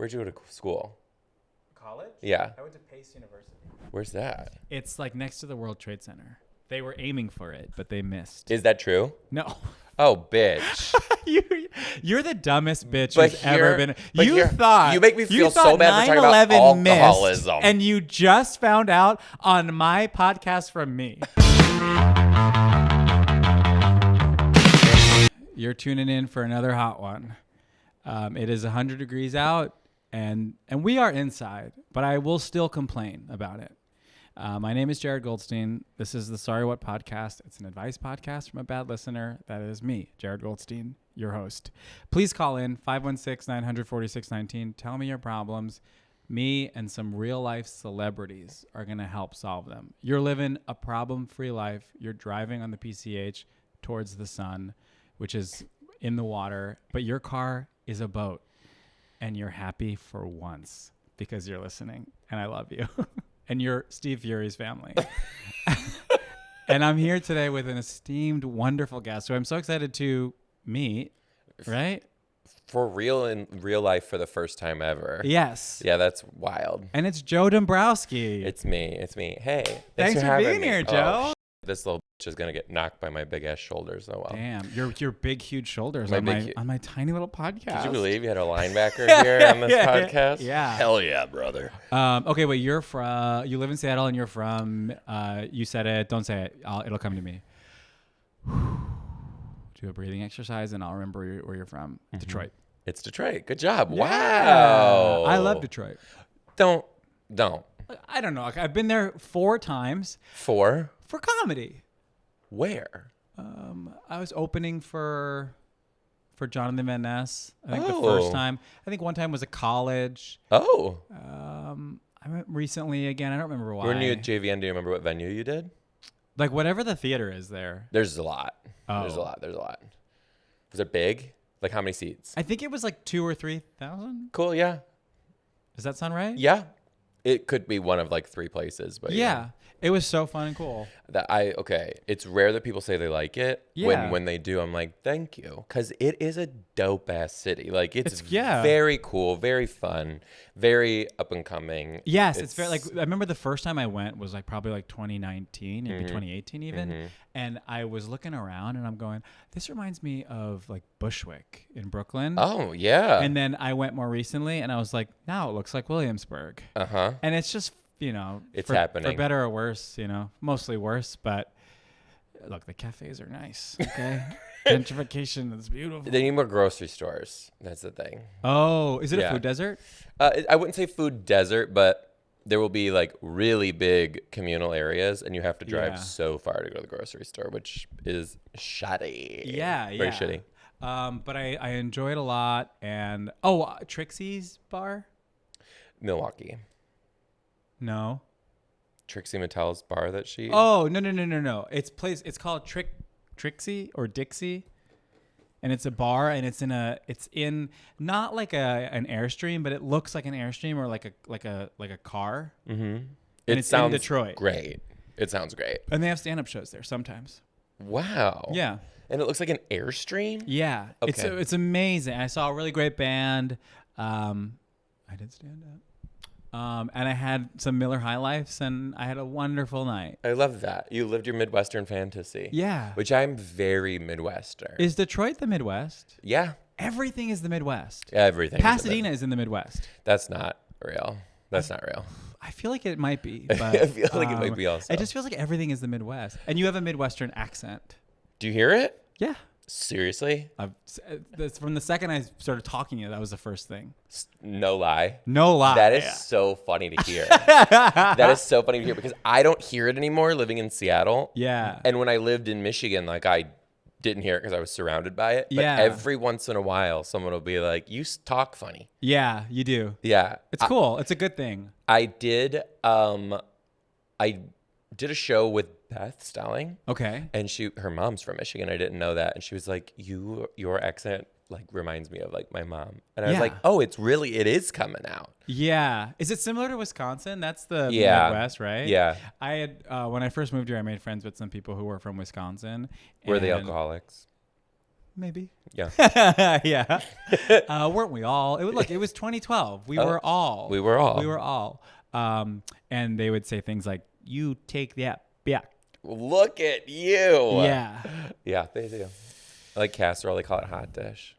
Where'd you go to school? College? Yeah. I went to Pace University. Where's that? It's like next to the World Trade Center. They were aiming for it, but they missed. Is that true? No. Oh, bitch. You're the dumbest bitch But who's here- ever been. but You here- thought you make me feel thought so bad for talking about 9/11 missed, alcoholism. and you just found out on my podcast from me. You're tuning in for another hot one. It is 100 degrees out, and we are inside, but I will still complain about it. My name is Jared Goldstein. This is the Sorry What podcast. It's an advice podcast from a bad listener. That is me, Jared Goldstein, your host. Please call in 516-900-4619. Tell me your problems. Me and some real life celebrities are going to help solve them. You're living a problem-free life. You're driving on the PCH towards the sun, which is in the water, but your car is a boat, and you're happy for once because you're listening, and I love you. And you're Steve Fury's family. And I'm here today with an esteemed, wonderful guest who I'm so excited to meet, right? For real, in real life, for the first time ever. Yes. Yeah, that's wild. And it's Joe Dombrowski. It's me. Hey. Thanks for having being me. here, Joe. This little bitch is going to get knocked by my big ass shoulders. Oh, well. Damn, your big, huge shoulders My on big, on my tiny little podcast. Did you believe you had a linebacker here on this podcast? Yeah. Hell yeah, brother. Okay, wait, you live in Seattle and you're from, you said it, don't say it, it'll come to me. Do a breathing exercise and I'll remember where you're from. Mm-hmm. Detroit. It's Detroit. Good job. Yeah. Wow. I love Detroit. Don't. I don't know. I've been there 4 times. For comedy. Where? I was opening for Jonathan Van Ness. I think the first time. I think one time was a college. Oh. I went recently again. I don't remember why. When you at JVN, do you remember what venue you did? Like whatever the theater is there. There's a lot. Oh. There's a lot. Was it big? Like how many seats? I think it was like 2,000 or 3,000. Cool. Yeah. Does that sound right? Yeah. It could be one of like 3 places, but yeah. It was so fun and cool. It's rare that people say they like it. Yeah. When they do, I'm like, thank you, because it is a dope ass city. Like it's yeah. very cool, very fun, very up and coming. Yes, it's very like I remember the first time I went was like probably like 2019, maybe 2018 even, and I was looking around and I'm going, this reminds me of like Bushwick in Brooklyn. Oh yeah. And then I went more recently and I was like, now it looks like Williamsburg. And it's just. It's for happening. For better or worse, mostly worse, but look, the cafes are nice, okay? Gentrification is beautiful. They need more grocery stores. That's the thing. Oh, is it a food desert? I wouldn't say food desert, but there will be like really big communal areas and you have to drive so far to go to the grocery store, which is shoddy. Yeah. Very shitty. But I enjoy it a lot. And, Trixie's bar? Milwaukee. No. Trixie Mattel's bar that she... Oh, no. It's called Trixie or Dixie. And it's a bar and it's in not like an Airstream, but it looks like an Airstream or like a car. Mm-hmm. And it's in Detroit. Great. It sounds great. And they have stand-up shows there sometimes. Wow. Yeah. And it looks like an Airstream? Yeah. Okay. It's amazing. I saw a really great band. I did stand up. And I had some Miller High Lifes, and I had a wonderful night. I love that. You lived your Midwestern fantasy. Yeah. Which I'm very Midwestern. Is Detroit the Midwest? Yeah. Everything is the Midwest. Everything. Pasadena is in the Midwest. That's not real. That's not real. I feel like it might be. But, I feel like it might be also. It just feels like everything is the Midwest. And you have a Midwestern accent. Do you hear it? Yeah. Seriously? From the second I started talking it, that was the first thing. No lie. No lie. That is so funny to hear. That is so funny to hear because I don't hear it anymore living in Seattle. Yeah. And when I lived in Michigan, like I didn't hear it because I was surrounded by it. But every once in a while, someone will be like, you talk funny. Yeah, you do. Yeah. It's cool. It's a good thing. I did a show with Beth Stelling. Okay. And her mom's from Michigan. I didn't know that. And she was like, your accent like reminds me of like my mom. And I was like, oh, it is coming out. Yeah. Is it similar to Wisconsin? That's the Midwest, right? Yeah. I had, when I first moved here, I made friends with some people who were from Wisconsin. Were they alcoholics? maybe. Yeah. Yeah. Weren't we all? It was 2012. We were all. We were all. We were all. And they would say things like, "You take that back." Look at you. Yeah. Yeah, they do. I like casserole. They call it hot dish.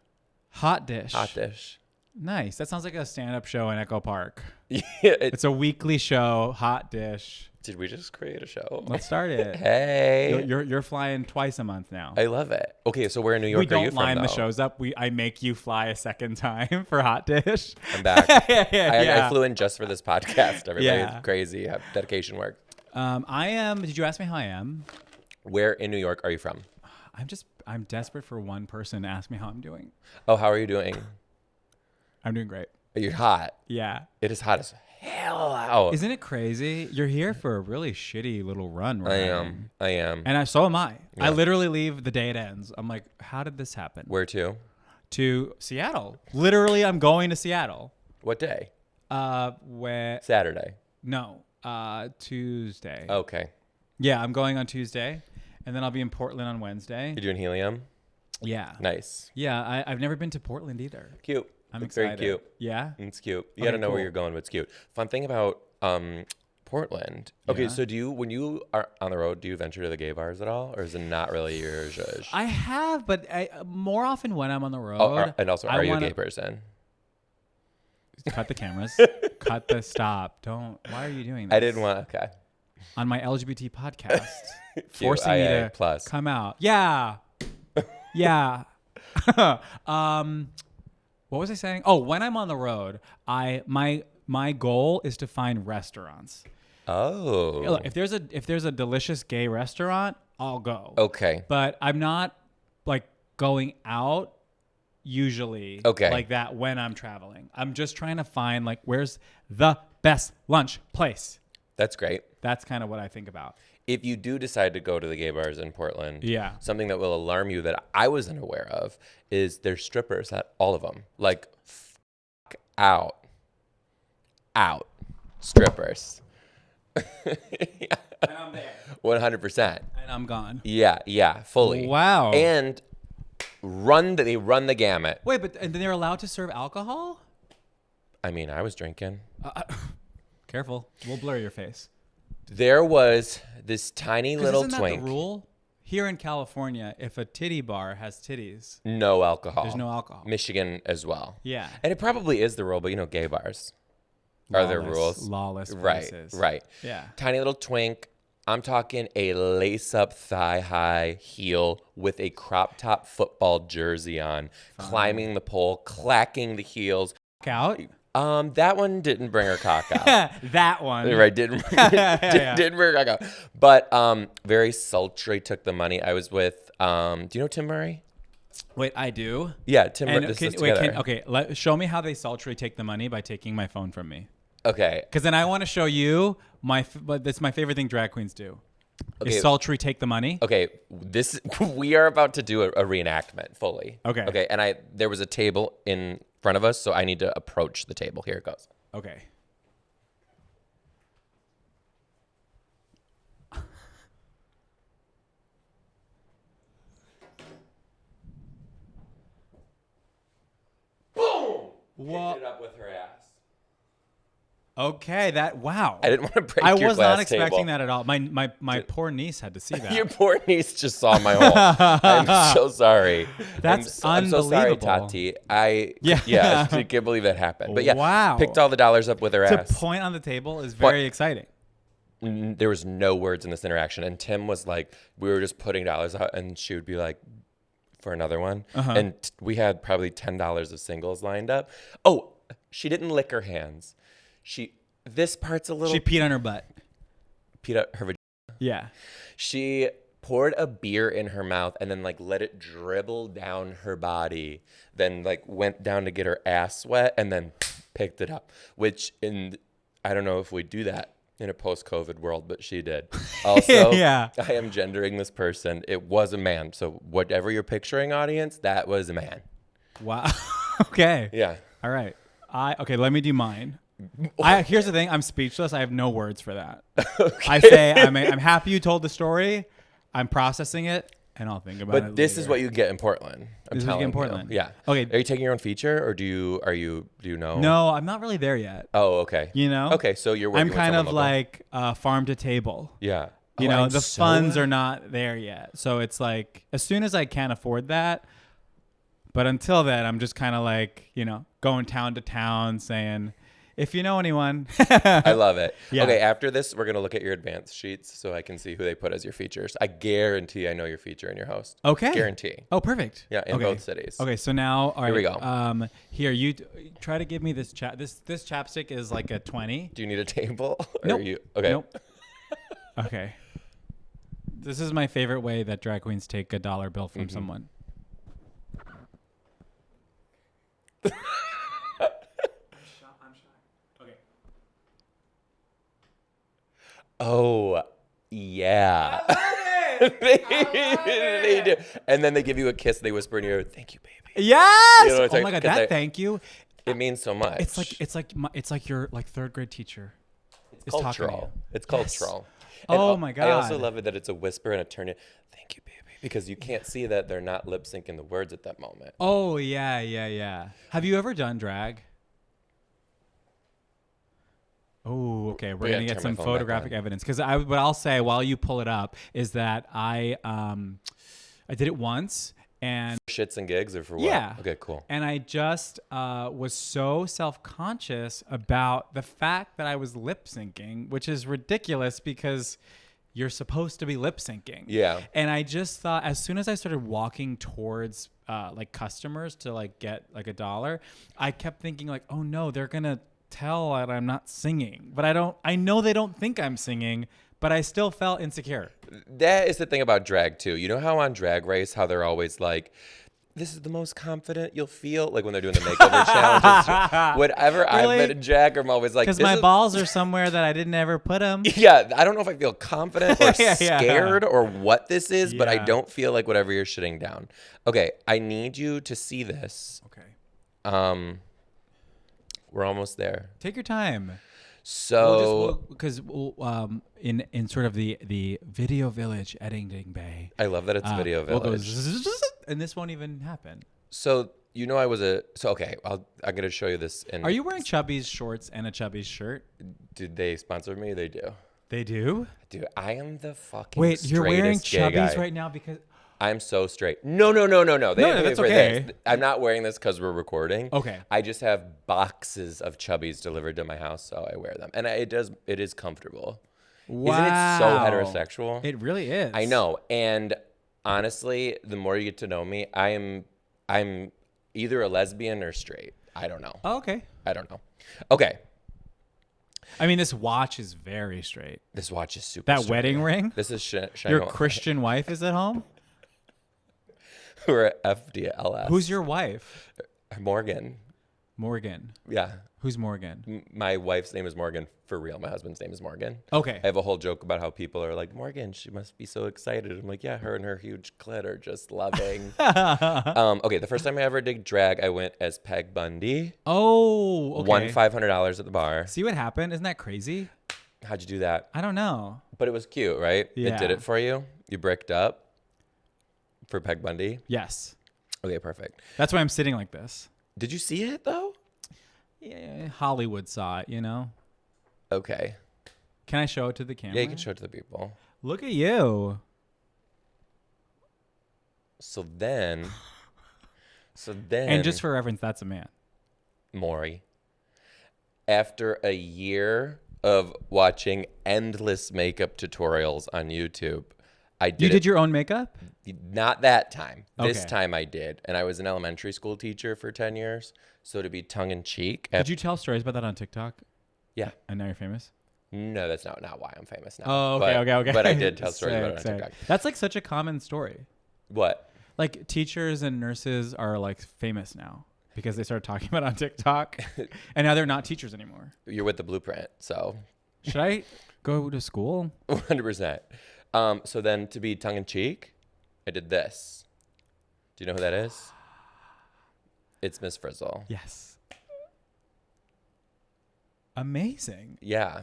Hot dish. Hot dish. Nice. That sounds like a stand-up show in Echo Park. Yeah. It's a weekly show. Hot dish. Did we just create a show? Let's start it. Hey. You're flying twice a month now. I love it. Okay, so where in New York We are you don't from, line the though? shows up. I make you fly a second time for Hot Dish. I'm back. Yeah. I flew in just for this podcast. Everybody, Yeah. it's crazy. Dedication work. I am. Did you ask me how I am? Where in New York are you from? I'm desperate for one person to ask me how I'm doing. Oh, how are you doing? I'm doing great. You're hot. Yeah. It is hot as hell out. Isn't it crazy? You're here for a really shitty little run, right? I am. And so am I. Yeah. I literally leave the day it ends. I'm like, how did this happen? Where to? To Seattle. Literally, I'm going to Seattle. What day? Where? Saturday. No. Tuesday. Okay. Yeah, I'm going on Tuesday, and then I'll be in Portland on Wednesday. You're doing helium? Yeah. Nice. Yeah, I've never been to Portland either. Cute. I'm It's excited. very cute. Yeah. It's cute. You Okay, got to know where cool. you're going, but it's cute. Fun thing about Portland. Okay, Yeah. so when you are on the road, do you venture to the gay bars at all, or is it not really your zhuzh? I have, but more often when I'm on the road. And also, I are you a wanna- gay person? Cut the cameras. Cut the stop. Don't. Why are you doing this? I didn't want. Okay. On my LGBT podcast, forcing me QIA to plus. come out. Yeah. Yeah. What was I saying? Oh, when I'm on the road, my goal is to find restaurants. Oh. Look, if there's a delicious gay restaurant, I'll go. Okay. But I'm not like going out usually like that when I'm traveling. I'm just trying to find like where's the best lunch place. That's great. That's kind of what I think about. If you do decide to go to the gay bars in Portland, Yeah. something that will alarm you that I wasn't aware of is there's strippers at all of them. Like, out. Strippers. And I'm there. 100%. And I'm gone. Yeah, fully. Wow. And they run the gamut. Wait, but and they're allowed to serve alcohol? I mean, I was drinking. Careful. We'll blur your face. There was this tiny little isn't twink. that the rule? Here in California, if a titty bar has titties, No alcohol. there's no alcohol. Michigan as well. Yeah. And it probably is the rule, but gay bars. Are there rules? Lawless Right, places. right. Yeah. Tiny little twink. I'm talking a lace-up thigh-high heel with a crop top football jersey on, climbing the pole, clacking the heels. Out? That one didn't bring her cock out. That one. Right, didn't bring her cock out. But very sultry, took the money. I was with, do you know Tim Murray? Wait, I do? Yeah, Tim Murray. And show me how they sultry take the money by taking my phone from me. Okay. Because then I want to show you but that's my favorite thing drag queens do. Okay. Is sultry take the money? Okay, we are about to do a reenactment fully. Okay. Okay, and there was a table in front of us, so I need to approach the table. Here it goes. Okay. Boom! Wha- Picked it up with her ass. Okay, wow. I didn't want to break I your was glass not expecting table. that at all. My poor niece had to see that. Your poor niece just saw my hole. I'm so sorry. That's I'm so sorry, unbelievable. Tati. Yeah. I can't believe that happened. But yeah, Wow. picked all the dollars up with her To ass. point on the table is very exciting. There was no words in this interaction, and Tim was like, we were just putting dollars out, and she would be like, for another one, and we had probably $10 of singles lined up. Oh, she didn't lick her hands. This part's a little. She peed on her butt. peed out her vagina. Yeah. She poured a beer in her mouth and then let it dribble down her body. Then went down to get her ass wet and then picked it up. Which I don't know if we do that in a post-COVID world, but she did. Also, Yeah. I am gendering this person. It was a man. So whatever you're picturing, audience, that was a man. Wow. Okay. Yeah. All right. Okay, let me do mine. Here's the thing. I'm speechless. I have no words for that. Okay. I say I'm happy you told the story. I'm processing it. and I'll think about it. But this is later. what you get in Portland. I'm This is what you telling get in Portland? you. Yeah. Okay. Are you taking your own feature, or do you know? No, I'm not really there yet. Oh, okay. You know? Okay, so you're I'm working with kind of someone local. like farm to table. Yeah. You Oh, know, I'm the so- funds are not there yet. So it's like as soon as I can afford that. But until then, I'm just kind of like, going town to town saying, if you know anyone. I love it. Yeah. Okay, after this, we're going to look at your advance sheets so I can see who they put as your features. I guarantee I know your feature and your host. Okay. Guarantee. Oh, perfect. Yeah, in Okay. both cities. Okay, so now, all right. Here we go. Here, you try to give me this This chapstick is like a 20. Do you need a table? Or Nope. are you okay? Nope. Okay. This is my favorite way that drag queens take a dollar bill from someone. I'm shy. Okay. Oh, yeah. They do. And then they give you a kiss. They whisper in your ear, "Thank you, baby." Yes. You know what I'm Oh saying? my god, 'Cause that thank you. It means so much. It's like your third grade teacher. It's is talking to cultural. you. It's Yes. cultural. Oh And my I also God. love it that it's a whisper and a turn it. Thank you, baby, because you can't see that they're not lip syncing the words at that moment. Oh yeah. Have you ever done drag? Oh, okay. We're Yeah, gonna get turn my some phone back photographic on. evidence because what I'll say while you pull it up is that I did it once and Shits and gigs or for what? yeah. Okay, cool. And I just was so self-conscious about the fact that I was lip syncing, which is ridiculous because you're supposed to be lip syncing. Yeah. And I just thought as soon as I started walking towards like customers to like get like $1, I kept thinking like, oh no, they're gonna tell that I'm not singing. But I know they don't think I'm singing, but I still felt insecure. That is the thing about drag too. You know how on Drag Race, how they're always like, "This is the most confident you'll feel," like when they're doing the makeover challenges. Whatever I've Really? been in drag, I'm always like, Because "This my is-" balls are somewhere that I didn't ever put them. Yeah, I don't know if I feel confident or Yeah. scared or what this is, but I Yeah. don't feel like whatever you're shitting down. Okay, I need you to see this. Okay. We're almost there. Take your time. So Because in sort of the video village editing bay. I love that it's Video we'll go Village. zzz, and this won't even happen. So okay. I'm gonna show you this. Are you wearing Chubby's shorts and a Chubby's shirt? Did they sponsor me? They do. They do. Dude, I am the fucking Wait, you're wearing straightest gay Chubby's guy. right now because I'm so straight. No. They No, didn't pay that's for okay. this. I'm not wearing this because we're recording. Okay. I just have boxes of Chubbies delivered to my house, so I wear them, and it is comfortable. wow, Isn't it so heterosexual? It really is. I know. And honestly, the more you get to know me, I'm either a lesbian or straight. I don't know. Oh, okay. I don't know. Okay. I mean, this watch is very straight. This watch is super That straight. wedding ring. This is Your Christian wife is at home. We're at FDLS. Who's your wife? Morgan? Morgan. Yeah. Who's Morgan? My wife's name is Morgan for real. My husband's name is Morgan. Okay. I have a whole joke about how people are like, "Morgan, she must be so excited." I'm like, yeah, her and her huge clit are just loving. Okay, the first time I ever did drag, I went as Peg Bundy. Oh, okay. Won $500 at the bar. See what happened? Isn't that crazy? How'd you do that? I don't know. But it was cute, right? Yeah. It did it for you? You bricked up for Peg Bundy? Yes. Okay, perfect. That's why I'm sitting like this. Did you see it, though? Yeah, Hollywood saw it, you know? Okay. Can I show it to the camera? Yeah, you can show it to the people. Look at you. So then... And just for reference, that's a man. Maury. After a year of watching endless makeup tutorials on YouTube, I did You it. did your own makeup? Not that time. This Okay. time I did. And I was an elementary school teacher for 10 years. So to be tongue in cheek. Did you tell stories about that on TikTok? Yeah. And now you're famous? No, that's not why I'm famous now. Oh, okay, But- okay. But I did tell stories about it on Sick. TikTok. That's like such a common story. What? Like teachers and nurses are like famous now because they started talking about it on TikTok. And now they're not teachers anymore. You're with the blueprint. So Should I go to school? 100%. So then to be tongue in cheek, I did this. Do you know who that is? It's Miss Frizzle. Yes. Amazing. Yeah.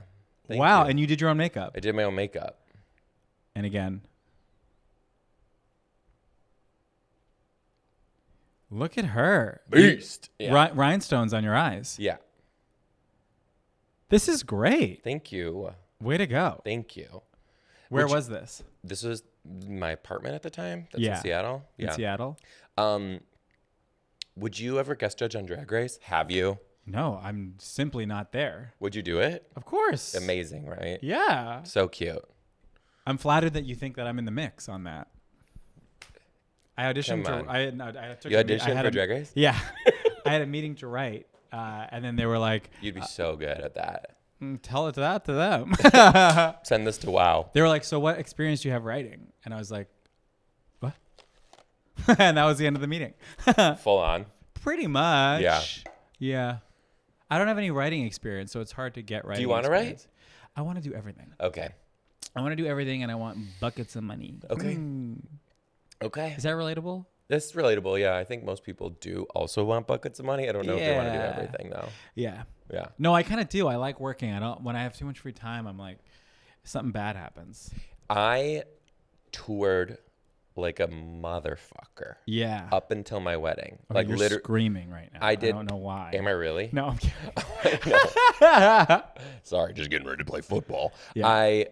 Thank Wow. you. And you did your own makeup. I did my own makeup. And again. Look at her. Beast. Yeah. Rhinestones on your eyes. Yeah. This is great. Thank you. Way to go. Thank you. Where was this? This was my apartment at the time. That's Yeah. in Seattle. In Seattle? Would you ever guest judge on Drag Race? Have you? No, I'm simply not there. Would you do it? Of course. Amazing, right? Yeah. So cute. I'm flattered that you think that I'm in the mix on that. I auditioned. Come on. I took You a auditioned for Drag Race? Yeah. I had a meeting to write, and then they were like, You'd be so good at that. tell it that to them. Send this to WoW. They were like, so what experience do you have writing? And I was like, what? And that was the end of the meeting. Full on. Pretty much. Yeah. Yeah. I don't have any writing experience, so it's hard to get writing. Do you want to write? I want to do everything. Okay. I want to do everything, and I want buckets of money. Okay. Okay. Is that relatable? That's relatable. Yeah. I think most people do also want buckets of money. I don't know if they want to do Yeah. everything though. Yeah. Yeah. No, I kind of do. I like working. I don't. When I have too much free time, I'm like, something bad happens. I toured like a motherfucker Yeah. up until my wedding. Okay, Like you're literally. screaming right now. I did- I don't know why. Am I really? No, I'm kidding. No. Sorry, just getting ready to play football. Yeah. I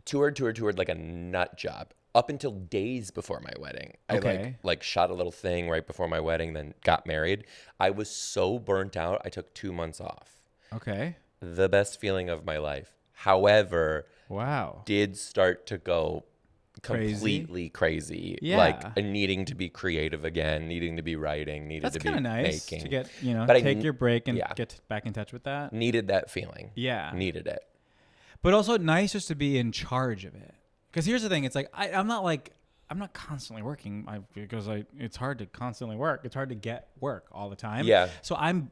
toured like a nut job up until days before my wedding. Okay. I like shot a little thing right before my wedding, then got married. I was so burnt out. I took 2 months off. Okay. The best feeling of my life. However, Wow. did start to go Crazy? completely crazy. Yeah. Like needing to be creative again, needing to be writing, needed That's to be kind of nice making. to get, But I take n- your break and yeah. get back in touch with that. Needed that feeling. Yeah. Needed it. But also nice just to be in charge of it. Because here's the thing. It's like, I'm not constantly working because it's hard to constantly work. It's hard to get work all the time. Yeah. So I'm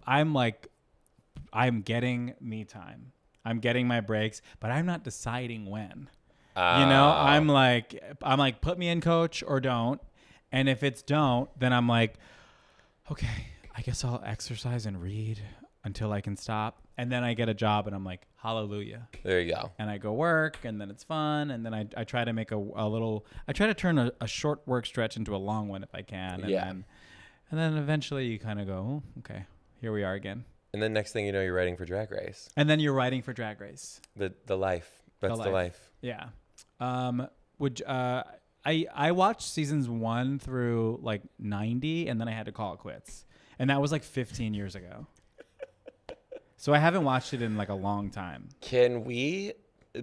getting me time. I'm getting my breaks, but I'm not deciding when. I'm like, put me in, coach, or don't. And if it's don't, then I'm like, okay, I guess I'll exercise and read until I can stop. And then I get a job and I'm like, hallelujah. There you go. And I go work and then it's fun. And then I try to make I try to turn a short work stretch into a long one if I can. And Yeah. then eventually you kind of go, oh, okay, here we are again. And then next thing you know, you're writing for Drag Race. And then you're writing for Drag Race. The life. That's the life. Yeah. I watched seasons 1 through like 90 and then I had to call it quits. And that was like 15 years ago. So I haven't watched it in like a long time. Can we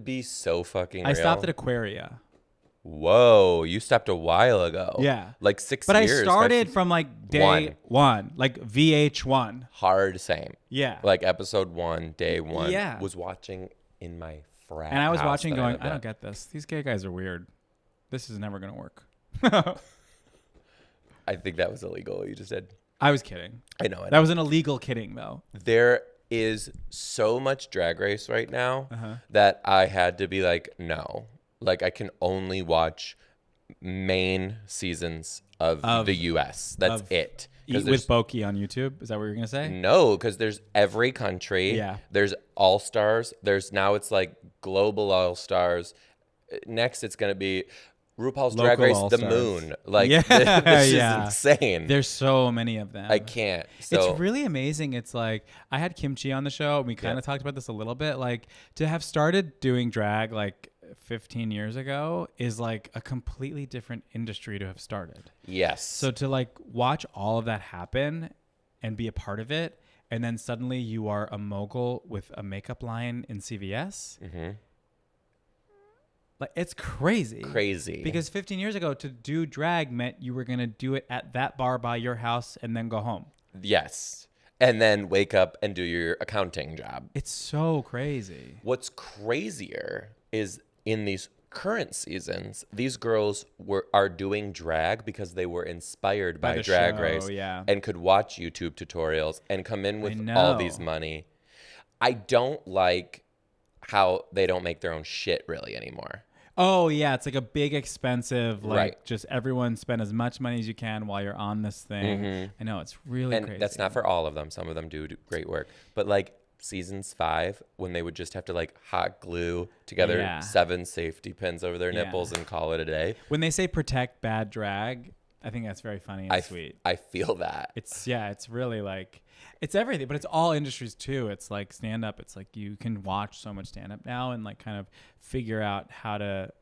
be so fucking I real? stopped at Aquaria. Whoa, you stopped a while ago. Yeah. Like 6 But years. I started from like day one, like VH1. Hard same. Yeah. Like episode 1, day 1. Yeah. Was watching in my frat And I was house watching that going, lived I don't at. get this. These gay guys are weird. This is never going to work. I think that was illegal. You just said. I was kidding. I know. That was an illegal kidding though. There is so much Drag Race right now Uh-huh. that I had to be like, no. Like I can only watch main seasons of the U.S. That's it. 'Cause Eat with Boki on YouTube. Is that what you're going to say? No, because there's every country. Yeah. There's All Stars. Now it's like global All Stars. Next it's gonna be RuPaul's Drag Local Race, the All-Stars. moon. Like Yeah, this yeah. is insane. There's so many of them. I can't. So It's really amazing. It's like I had Kimchi on the show and we kind of talked about this a little bit. Like to have started doing drag like 15 years ago is like a completely different industry to have started. yes. So to like watch all of that happen and be a part of it, and then suddenly you are a mogul with a makeup line in CVS. Mm-hmm. Like it's crazy. Crazy. Because 15 years ago to do drag meant you were going to do it at that bar by your house and then go home. Yes. And then wake up and do your accounting job. It's so crazy. What's crazier is in these current seasons, these girls are doing drag because they were inspired by the Drag show, Race yeah. and could watch YouTube tutorials and come in with know. all these money. I don't like how they don't make their own shit really anymore. Oh yeah, it's like a big expensive like Right. just everyone spend as much money as you can while you're on this thing. I know it's really And crazy. that's not for all of them. Some of them do great work. But like seasons 5, when they would just have to like hot glue together Yeah. 7 safety pins over their Yeah. nipples and call it a day. When they say protect bad drag, I think that's very funny and sweet. I feel that. It's really like, it's everything, but it's all industries too. It's like stand up. It's like you can watch so much stand up now and like kind of figure out how to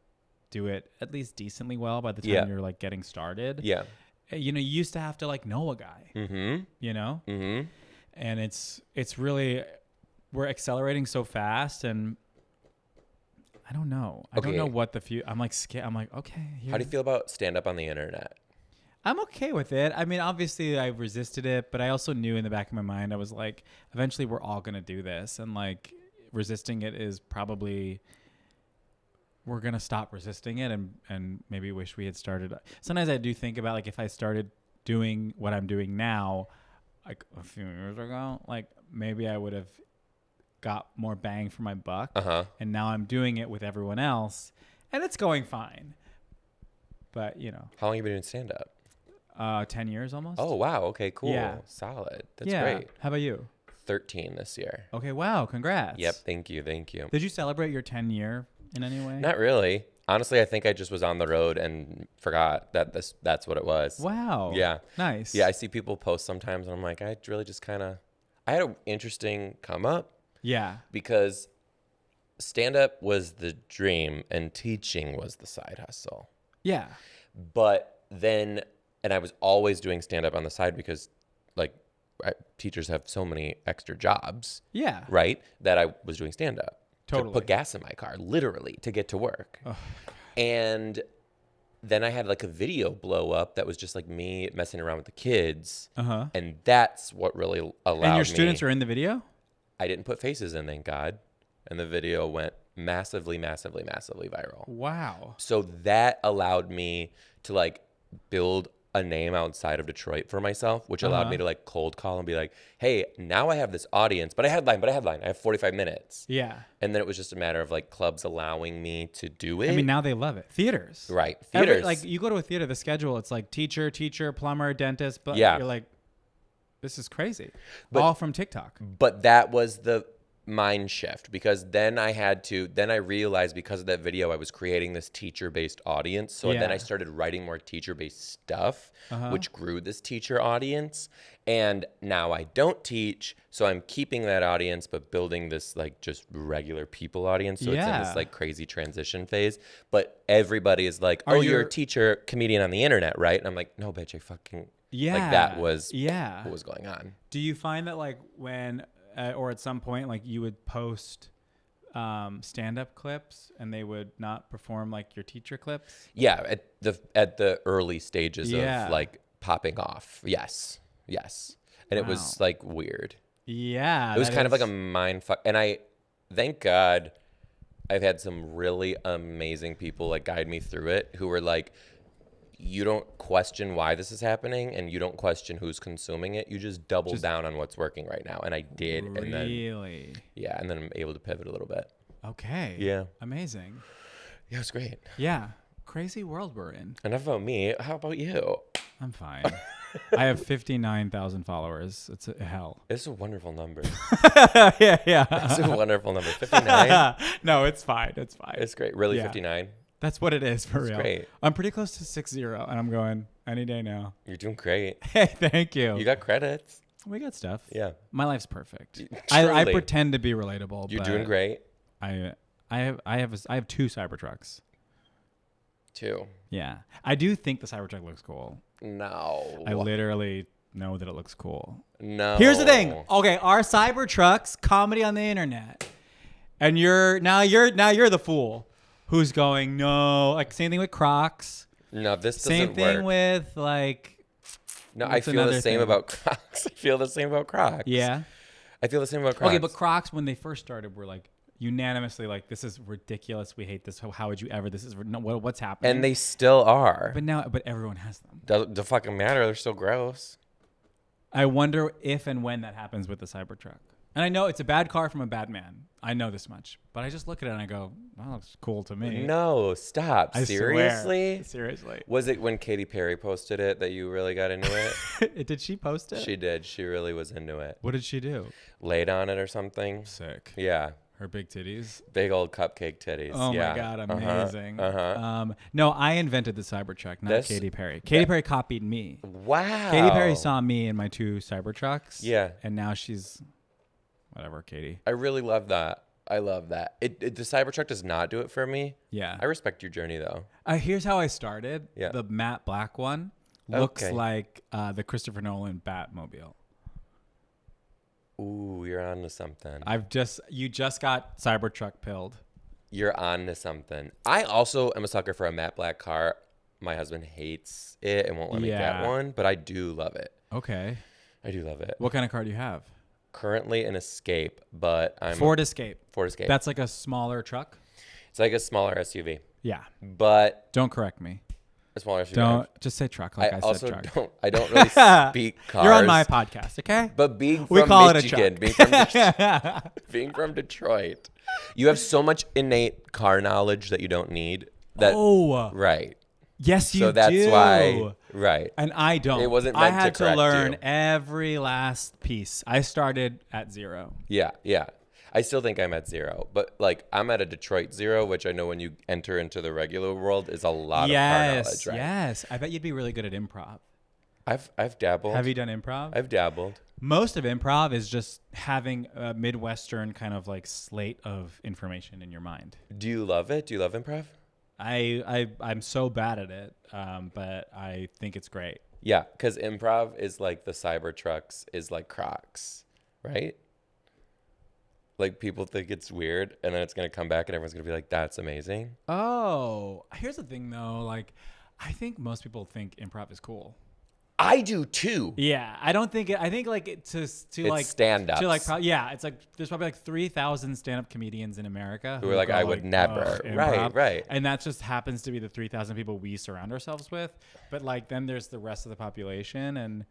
do it at least decently well by the time you're like getting started. Yeah. You know, you used to have to like know a guy, you know, and it's really, we're accelerating so fast, and I don't know. I don't know what I'm like scared. I'm like, okay. How do you feel about stand up on the internet? I'm okay with it. I mean, obviously I resisted it, but I also knew in the back of my mind, I was like, eventually we're all going to do this. And like resisting it is probably, we're going to stop resisting it and maybe wish we had started. Sometimes I do think about like if I started doing what I'm doing now, like a few years ago, like maybe I would have got more bang for my buck. And now I'm doing it with everyone else and it's going fine. But you know, how long have you been doing stand up? 10 years almost. Oh, wow. Okay, cool. Yeah. Solid. That's great. How about you? 13 this year. Okay, wow. Congrats. Yep. Thank you. Did you celebrate your 10 year in any way? Not really. Honestly, I think I just was on the road and forgot that that's what it was. Wow. Yeah. Nice. Yeah, I see people post sometimes and I'm like, I really just kind of, I had an interesting come up. Yeah. Because stand up was the dream and teaching was the side hustle. Yeah. But then, and I was always doing stand up on the side because like teachers have so many extra jobs. Yeah. Right? That I was doing stand up. Totally. To put gas in my car, literally, to get to work. Oh. And then I had like a video blow up that was just like me messing around with the kids. And that's what really allowed me. And your students are in the video? I didn't put faces in, thank God. And the video went massively viral. Wow. So that allowed me to like build a name outside of Detroit for myself, which allowed me to like cold call and be like, hey, now I have this audience, but I headline. I have 45 minutes. Yeah. And then it was just a matter of like clubs allowing me to do it. I mean, now they love it. Theaters. Right. Theaters. Like you go to a theater, the schedule, it's like teacher, plumber, dentist. But yeah. You're like, this is crazy. All from TikTok. But that was the mind shift because then I realized because of that video I was creating this teacher-based audience. So then I started writing more teacher-based stuff, which grew this teacher audience. And now I don't teach, so I'm keeping that audience but building this like just regular people audience. So it's in this like crazy transition phase. But everybody is like, "Oh, you're a teacher comedian on the internet, right?" And I'm like, "No, bitch, I fucking like that was what was going on." Do you find that like when or at some point, like you would post stand-up clips, and they would not perform like your teacher clips? Yeah, at the early stages of like popping off. Yes, and it was like weird. Yeah, it was kind of like a mind fuck. And I, thank God, I've had some really amazing people like guide me through it, who were like, you don't question why this is happening and you don't question who's consuming it. You just double down on what's working right now. And I did. Really? And then I'm able to pivot a little bit. Okay. Yeah. Amazing. Yeah, it was great. Yeah. Crazy world we're in. Enough about me. How about you? I'm fine. I have 59,000 followers. It's a hell. It's a wonderful number. yeah. It's a wonderful number. 59? No, it's fine. It's fine. It's great. Really, 59? That's what it is for real. Great. I'm pretty close to 60, and I'm going any day now. You're doing great. Hey, thank you. You got credits. We got stuff. Yeah. My life's perfect. I pretend to be relatable. You're doing great. I have 2 Cybertrucks. 2. Yeah. I do think the Cybertruck looks cool. No. I literally know that it looks cool. No. Here's the thing. Okay, our Cybertrucks, comedy on the internet. And you're the fool who's going, no, like same thing with Crocs. No, this doesn't work. Same thing work. with like. No, I feel the same about Crocs. I feel the same about Crocs. Yeah. I feel the same about Crocs. Okay, but Crocs, when they first started, were like unanimously like, this is ridiculous. We hate this. How would you ever? This is what's happening. And they still are. But everyone has them. Doesn't fucking matter. They're still gross. I wonder if and when that happens with the Cybertruck. And I know it's a bad car from a bad man. I know this much. But I just look at it and I go, that looks cool to me. No, stop. Seriously? Swear. Seriously. Was it when Katy Perry posted it that you really got into it? Did she post it? She did. She really was into it. What did she do? Laid on it or something. Sick. Yeah. Her big titties. Big old cupcake titties. Oh yeah. my God, amazing. Uh-huh. No, I invented the Cybertruck, not Katy Perry. Katy Perry copied me. Wow. Katy Perry saw me in my 2 Cybertrucks. Yeah. And now she's whatever, Katy. I really love that. I love that. The Cybertruck does not do it for me. Yeah. I respect your journey though. Here's how I started. Yeah. The matte black one looks Okay. like the Christopher Nolan Batmobile. Ooh, you're on to something. You just got Cybertruck pilled. You're on to something. I also am a sucker for a matte black car. My husband hates it and won't let me get one, but I do love it. Okay. I do love it. What kind of car do you have? Currently an Escape, but I'm Ford Escape. Ford Escape. That's like a smaller truck. It's like a smaller SUV, Yeah. but Don't correct me. a smaller SUV. Don't just say truck like I, also said truck. don't. I don't really speak cars. You're on my podcast, okay? But being We from call it a Michigan, truck. being from Detroit, you have so much innate car knowledge that you don't need. That right. Yes, you do. So that's why. Right. And I don't. It wasn't I meant to had to correct learn you. every last piece. I started at 0. Yeah. Yeah. I still think I'm at 0, but like I'm at a Detroit 0, which I know when you enter into the regular world is a lot of car knowledge. Right? Yes. I bet you'd be really good at improv. I've dabbled. Have you done improv? I've dabbled. Most of improv is just having a Midwestern kind of like slate of information in your mind. Do you love it? Do you love improv? I'm so bad at it, but I think it's great. Yeah, because improv is like the Cybertrucks is like Crocs, right? Like people think it's weird, and then it's gonna come back, and everyone's gonna be like, "That's amazing." Oh, here's the thing though. Like, I think most people think improv is cool. I do too. Yeah, I don't think it. I think like It's stand-ups. to like yeah, it's like there's probably like 3,000 stand-up comedians in America who are like, go, I would never. improv. Right. And that just happens to be the 3,000 people we surround ourselves with. But like then there's the rest of the population, and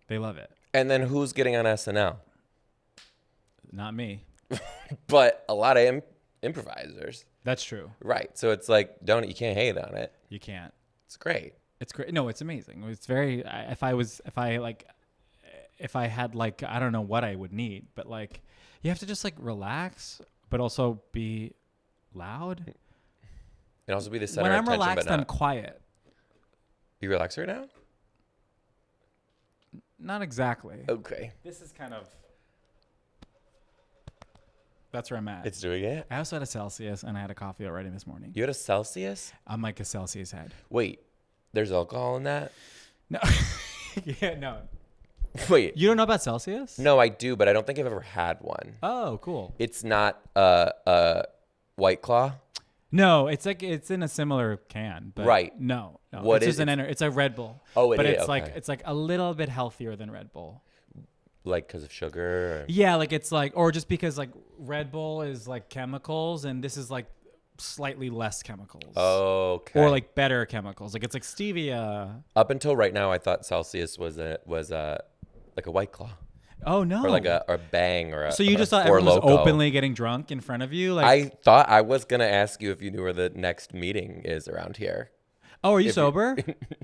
they love it. And then who's getting on SNL? Not me. But a lot of improvisers. That's true. Right. So it's like, you can't hate on it. You can't. It's great. It's great. No, it's amazing. It's very. If I had like I don't know what I would need, but like you have to just like relax, but also be loud. And also be the center When of I'm attention, relaxed, but I'm not. quiet. You relax right now? Not exactly. Okay. This is kind of. That's where I'm at. It's doing it. I also had a Celsius and I had a coffee already this morning. You had a Celsius? I'm like a Celsius head. Wait, there's alcohol in that? No. Yeah, no. Wait. You don't know about Celsius? No, I do, but I don't think I've ever had one. Oh, cool. It's not White Claw? No, it's like it's in a similar can, but Right. No. What it's is just it's a Red Bull. Oh, it but is, it's like okay. it's like a little bit healthier than Red Bull. Like because of sugar? Or? Yeah, like it's like or just because like Red Bull is like chemicals and this is like slightly less chemicals. Okay. Or like better chemicals. Like it's like stevia. Up until right now, I thought Celsius was like a White Claw. Oh no. Or like a Bang or a. So you or just a thought Four everyone was Loko. openly getting drunk in front of you? Like I thought I was gonna ask you if you knew where the next meeting is around here. Oh, are you If you- sober?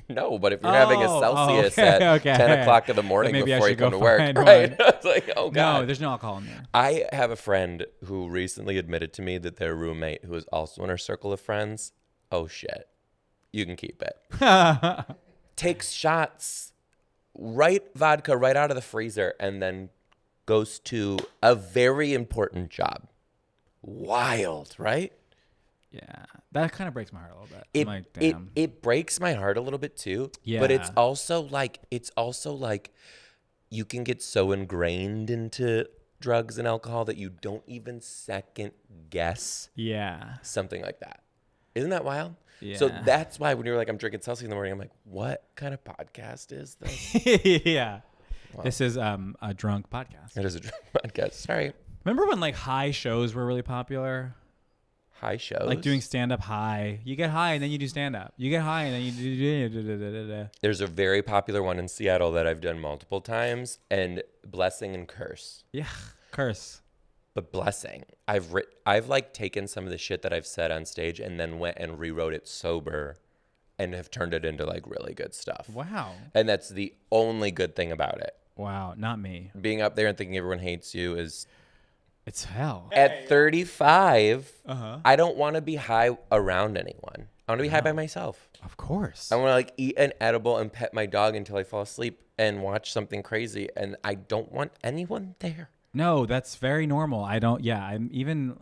No, but if you're having a Celsius okay, at okay. 10 o'clock in the morning Then maybe I before you should come go to work, find right? one. It's like, oh god. No, there's no alcohol in there. I have a friend who recently admitted to me that their roommate, who is also in her circle of friends, oh shit, you can keep it. Takes shots, vodka right out of the freezer, and then goes to a very important job. Wild, right? Yeah, that kind of breaks my heart a little bit. It, I'm like, damn. it breaks my heart a little bit too. Yeah. But it's also like you can get so ingrained into drugs and alcohol that you don't even second guess Yeah. something like that. Isn't that wild? Yeah. So that's why when you're like, I'm drinking Celsius in the morning, I'm like, what kind of podcast is this? Yeah. Wow. This is a drunk podcast. It is a drunk podcast. Sorry. Remember when like high shows were really popular? High shows. Like doing stand up high. You get high and then you do stand up. You get high and then you do. There's a very popular one in Seattle that I've done multiple times, and Blessing and Curse. Yeah. Curse. But Blessing, I've like taken some of the shit that I've said on stage and then went and rewrote it sober and have turned it into like really good stuff. Wow. And that's the only good thing about it. Wow. Not me. Being up there and thinking everyone hates you is It's hell. At 35, Uh-huh. I don't want to be high around anyone. I want to be high by myself. Of course. I want to like eat an edible and pet my dog until I fall asleep and watch something crazy. And I don't want anyone there. No, that's very normal. I don't. Yeah, I'm even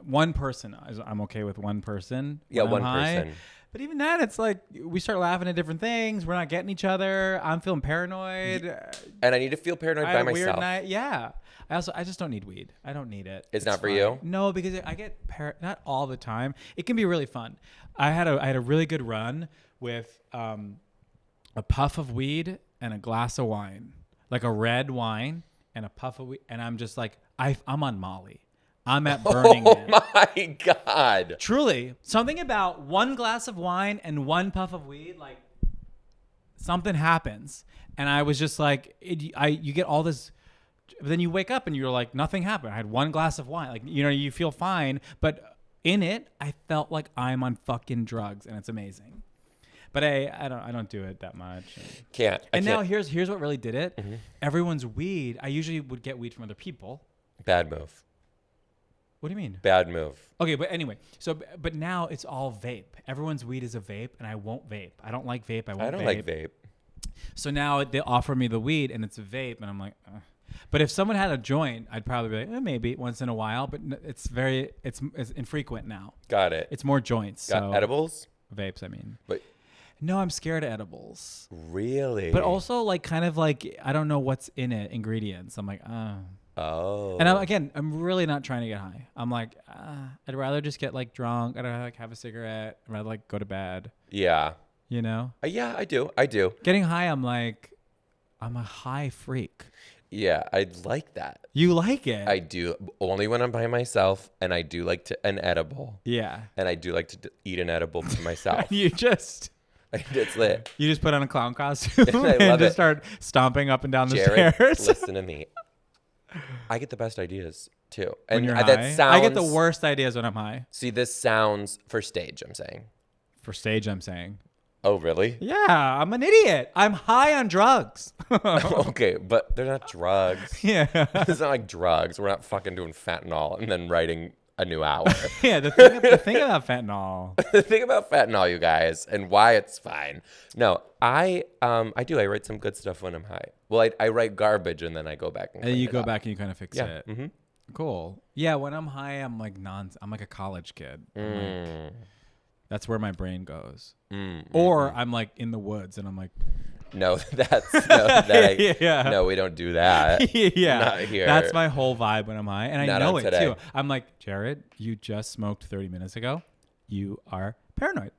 one person. I'm okay with one person. Yeah, when I'm one high. person. But even that, it's like we start laughing at different things. We're not getting each other. I'm feeling paranoid. And I need to feel paranoid I by had a weird myself. night. Yeah. I just don't need weed. I don't need it. It's not for fine. you? No, because I get not all the time. It can be really fun. I had a really good run with a puff of weed and a glass of wine, like a red wine and a puff of weed, and I'm just like I'm on Molly. I'm at Burning Man. Oh my God. Truly, something about one glass of wine and one puff of weed, like something happens, and I was just like, you get all this. But then you wake up and you're like, nothing happened. I had one glass of wine. Like, you feel fine. But in it, I felt like I'm on fucking drugs, and it's amazing. But I don't do it that much. Can't. Now here's what really did it. Mm-hmm. Everyone's weed. I usually would get weed from other people. Bad move. What do you mean? Bad move. Okay, but anyway. But now it's all vape. Everyone's weed is a vape, and I won't vape. I don't like vape. I don't like vape. So now they offer me the weed, and it's a vape, and I'm like, ugh. But if someone had a joint, I'd probably be like, maybe once in a while. But it's infrequent now. Got it. It's more joints. Got edibles? Vapes, I mean. But no, I'm scared of edibles. Really? But also, like, kind of like, I don't know what's in it, ingredients. I'm like, Oh. And I'm really not trying to get high. I'm like, I'd rather just get like drunk. I'd rather like have a cigarette. I'd rather like go to bed. Yeah. You know? Yeah, I do. Getting high, I'm a high freak. Yeah, I like that. You like it? I do. Only when I'm by myself, and I do like an edible. Yeah. And I do like to eat an edible to myself. It's lit. You just put on a clown costume I and love just it. start stomping up and down the Jared, stairs. listen to me. I get the best ideas too. When you're high? That sounds. I get the worst ideas when I'm high. See, this sounds for stage, I'm saying. For stage, I'm saying. Oh, really? Yeah, I'm an idiot. I'm high on drugs. Okay, but they're not drugs. Yeah. It's not like drugs. We're not fucking doing fentanyl and then writing a new hour. Yeah, the thing about fentanyl. The thing about fentanyl, you guys, and why it's fine. No, I do. I write some good stuff when I'm high. Well, I write garbage and then I go back and then you clean go it up. back and you kind of fix it. Mm-hmm. Cool. Yeah, when I'm high, I'm like I'm like a college kid. That's where my brain goes. Or I'm like in the woods and I'm like, no, no, we don't do that. Yeah, not here. That's my whole vibe when I'm high, and Not I know on it today. too. I'm like, Jared, you just smoked 30 minutes ago. You are paranoid,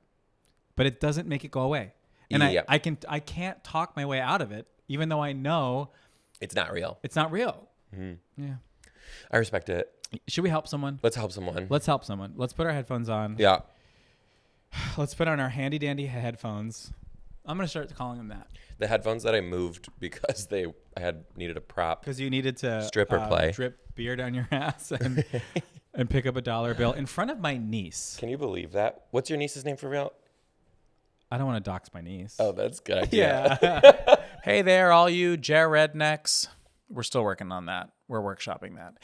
but it doesn't make it go away. And Yeah. I can't talk my way out of it, even though I know It's not real. it's not real. Mm-hmm. Yeah. I respect it. Should we help someone? Let's help someone. Let's help someone. Let's put our headphones on. Yeah. Let's put on our handy dandy headphones. I'm gonna start calling them that. The headphones that I moved because I needed a prop. Because you needed to Stripper play. drip beer down your ass and pick up a $1 bill in front of my niece. Can you believe that? What's your niece's name for real? I don't want to dox my niece. Oh, that's a good idea. Yeah. Hey there, all you rednecks. We're still working on that. We're workshopping that.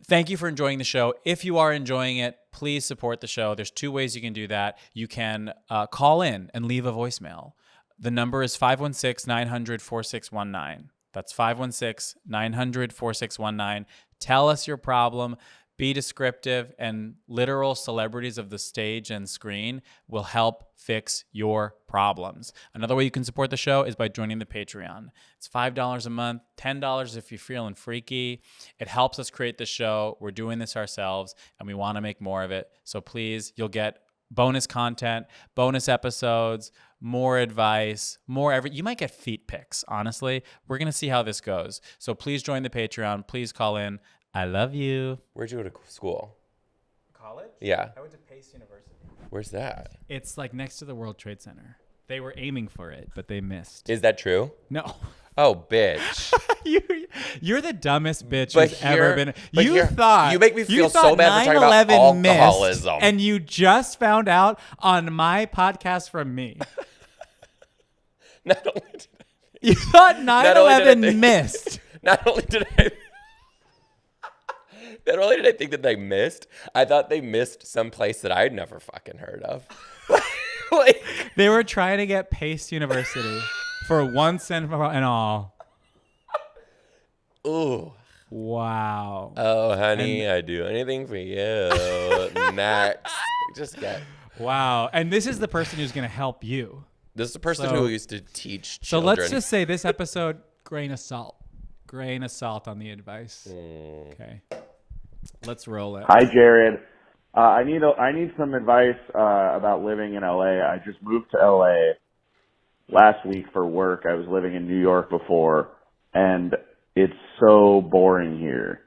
Thank you for enjoying the show. If you are enjoying it, please support the show. There's 2 ways you can do that. You can call in and leave a voicemail. The number is 516-900-4619. That's 516-900-4619. Tell us your problem. Be descriptive, and literal celebrities of the stage and screen will help fix your problems. Another way you can support the show is by joining the Patreon. It's $5 a month, $10 if you're feeling freaky. It helps us create the show. We're doing this ourselves, and we want to make more of it. So please, you'll get bonus content, bonus episodes, more advice, you might get feet pics, honestly. We're going to see how this goes. So please join the Patreon. Please call in. I love you. Where'd you go to school? College? Yeah. I went to Pace University. Where's that? It's like next to the World Trade Center. They were aiming for it, but they missed. Is that true? No. Oh, bitch. You're the dumbest bitch But who's ever been. but You thought you make me feel so thought bad for talking about 9/11 missed, alcoholism. and you just found out on my podcast from me. Not only did You thought only did I 9/11 think- missed. not only did I Not only did I think that they missed, I thought they missed some place that I'd never fucking heard of. Like, They were trying to get Pace University for once and all. ooh. Wow. Oh, honey, I'd do anything for you. Next. Just get. Wow. And this is the person who's going to help you. This is the person So- who used to teach So children. let's just say this episode, grain of salt. Grain of salt on the advice. Okay. Let's roll it. Hi, Jared. I need some advice about living in LA. I just moved to LA last week for work. I was living in New York before, and it's so boring here.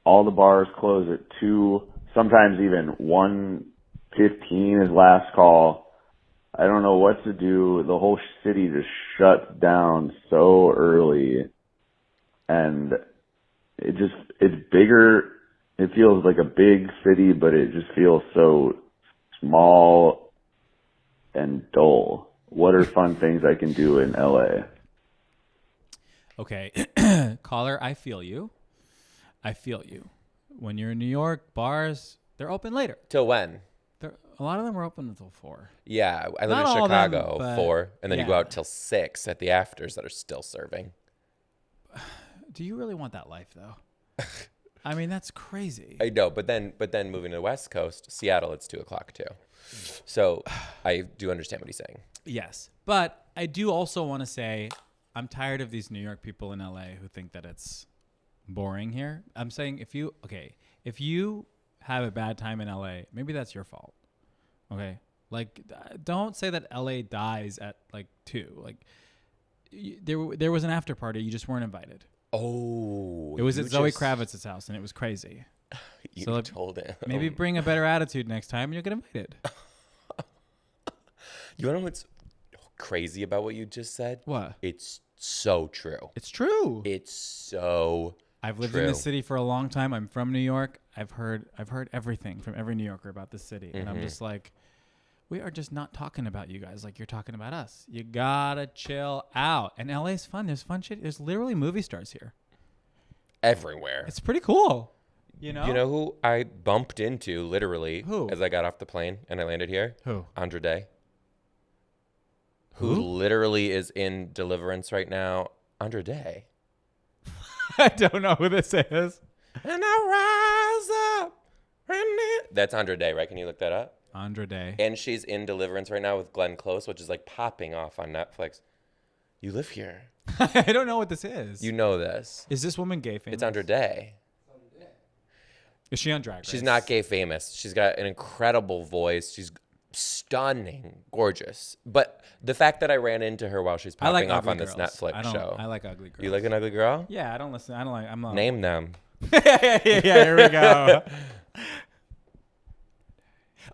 All the bars close at 2, sometimes even 1:15 is last call. I don't know what to do. The whole city just shuts down so early, and it's bigger. It feels like a big city, but it just feels so small and dull. What are fun things I can do in LA? Okay. Caller, I feel you. I feel you. When you're in New York, bars, they're open later. Till when? A lot of them are open until 4. Yeah, I live Not in all of them, Chicago, but 4, and then you go yeah. out till 6 at the afters that are still serving. Do you really want that life, though? I mean, that's crazy. I know, but then moving to the West Coast, Seattle, it's 2 o'clock too. So I do understand what he's saying. Yes. But I do also want to say I'm tired of these New York people in LA who think that it's boring here. I'm saying if you have a bad time in LA, maybe that's your fault. Okay? Like, don't say that LA dies at like 2. Like, there was an after party. You just weren't invited. Oh. It was you at Zoe just- Kravitz's house, and it was crazy. You So, told him. Maybe bring a better attitude next time, and you'll get invited. You know what's crazy about what you just said? What? It's so true. It's true. It's so I've lived true. in this city for a long time. I'm from New York. I've heard everything from every New Yorker about this city, and I'm just like, we are just not talking about you guys like you're talking about us. You gotta chill out. And LA's fun. There's fun shit. There's literally movie stars here. everywhere. It's pretty cool. You know? You know who I bumped into literally Who? as I got off the plane and I landed here? Who? Andra Day. Who? Who literally is in Deliverance right now. Andra Day. I don't know who this is. And I rise up. That's Andra Day, right? Can you look that up? Andra Day. And she's in Deliverance right now with Glenn Close, which is like popping off on Netflix. You live here. I don't know what this is. You know this. Is this woman gay famous? It's Andra Day. Is she on Drag Race? She's not gay famous. She's got an incredible voice. She's stunning, gorgeous. But the fact that I ran into her while she's I like popping off ugly on this girls. Netflix show. I like ugly girls. You like an ugly girl? Yeah, I don't listen. I don't like. I'm not. Name them. yeah, here we go.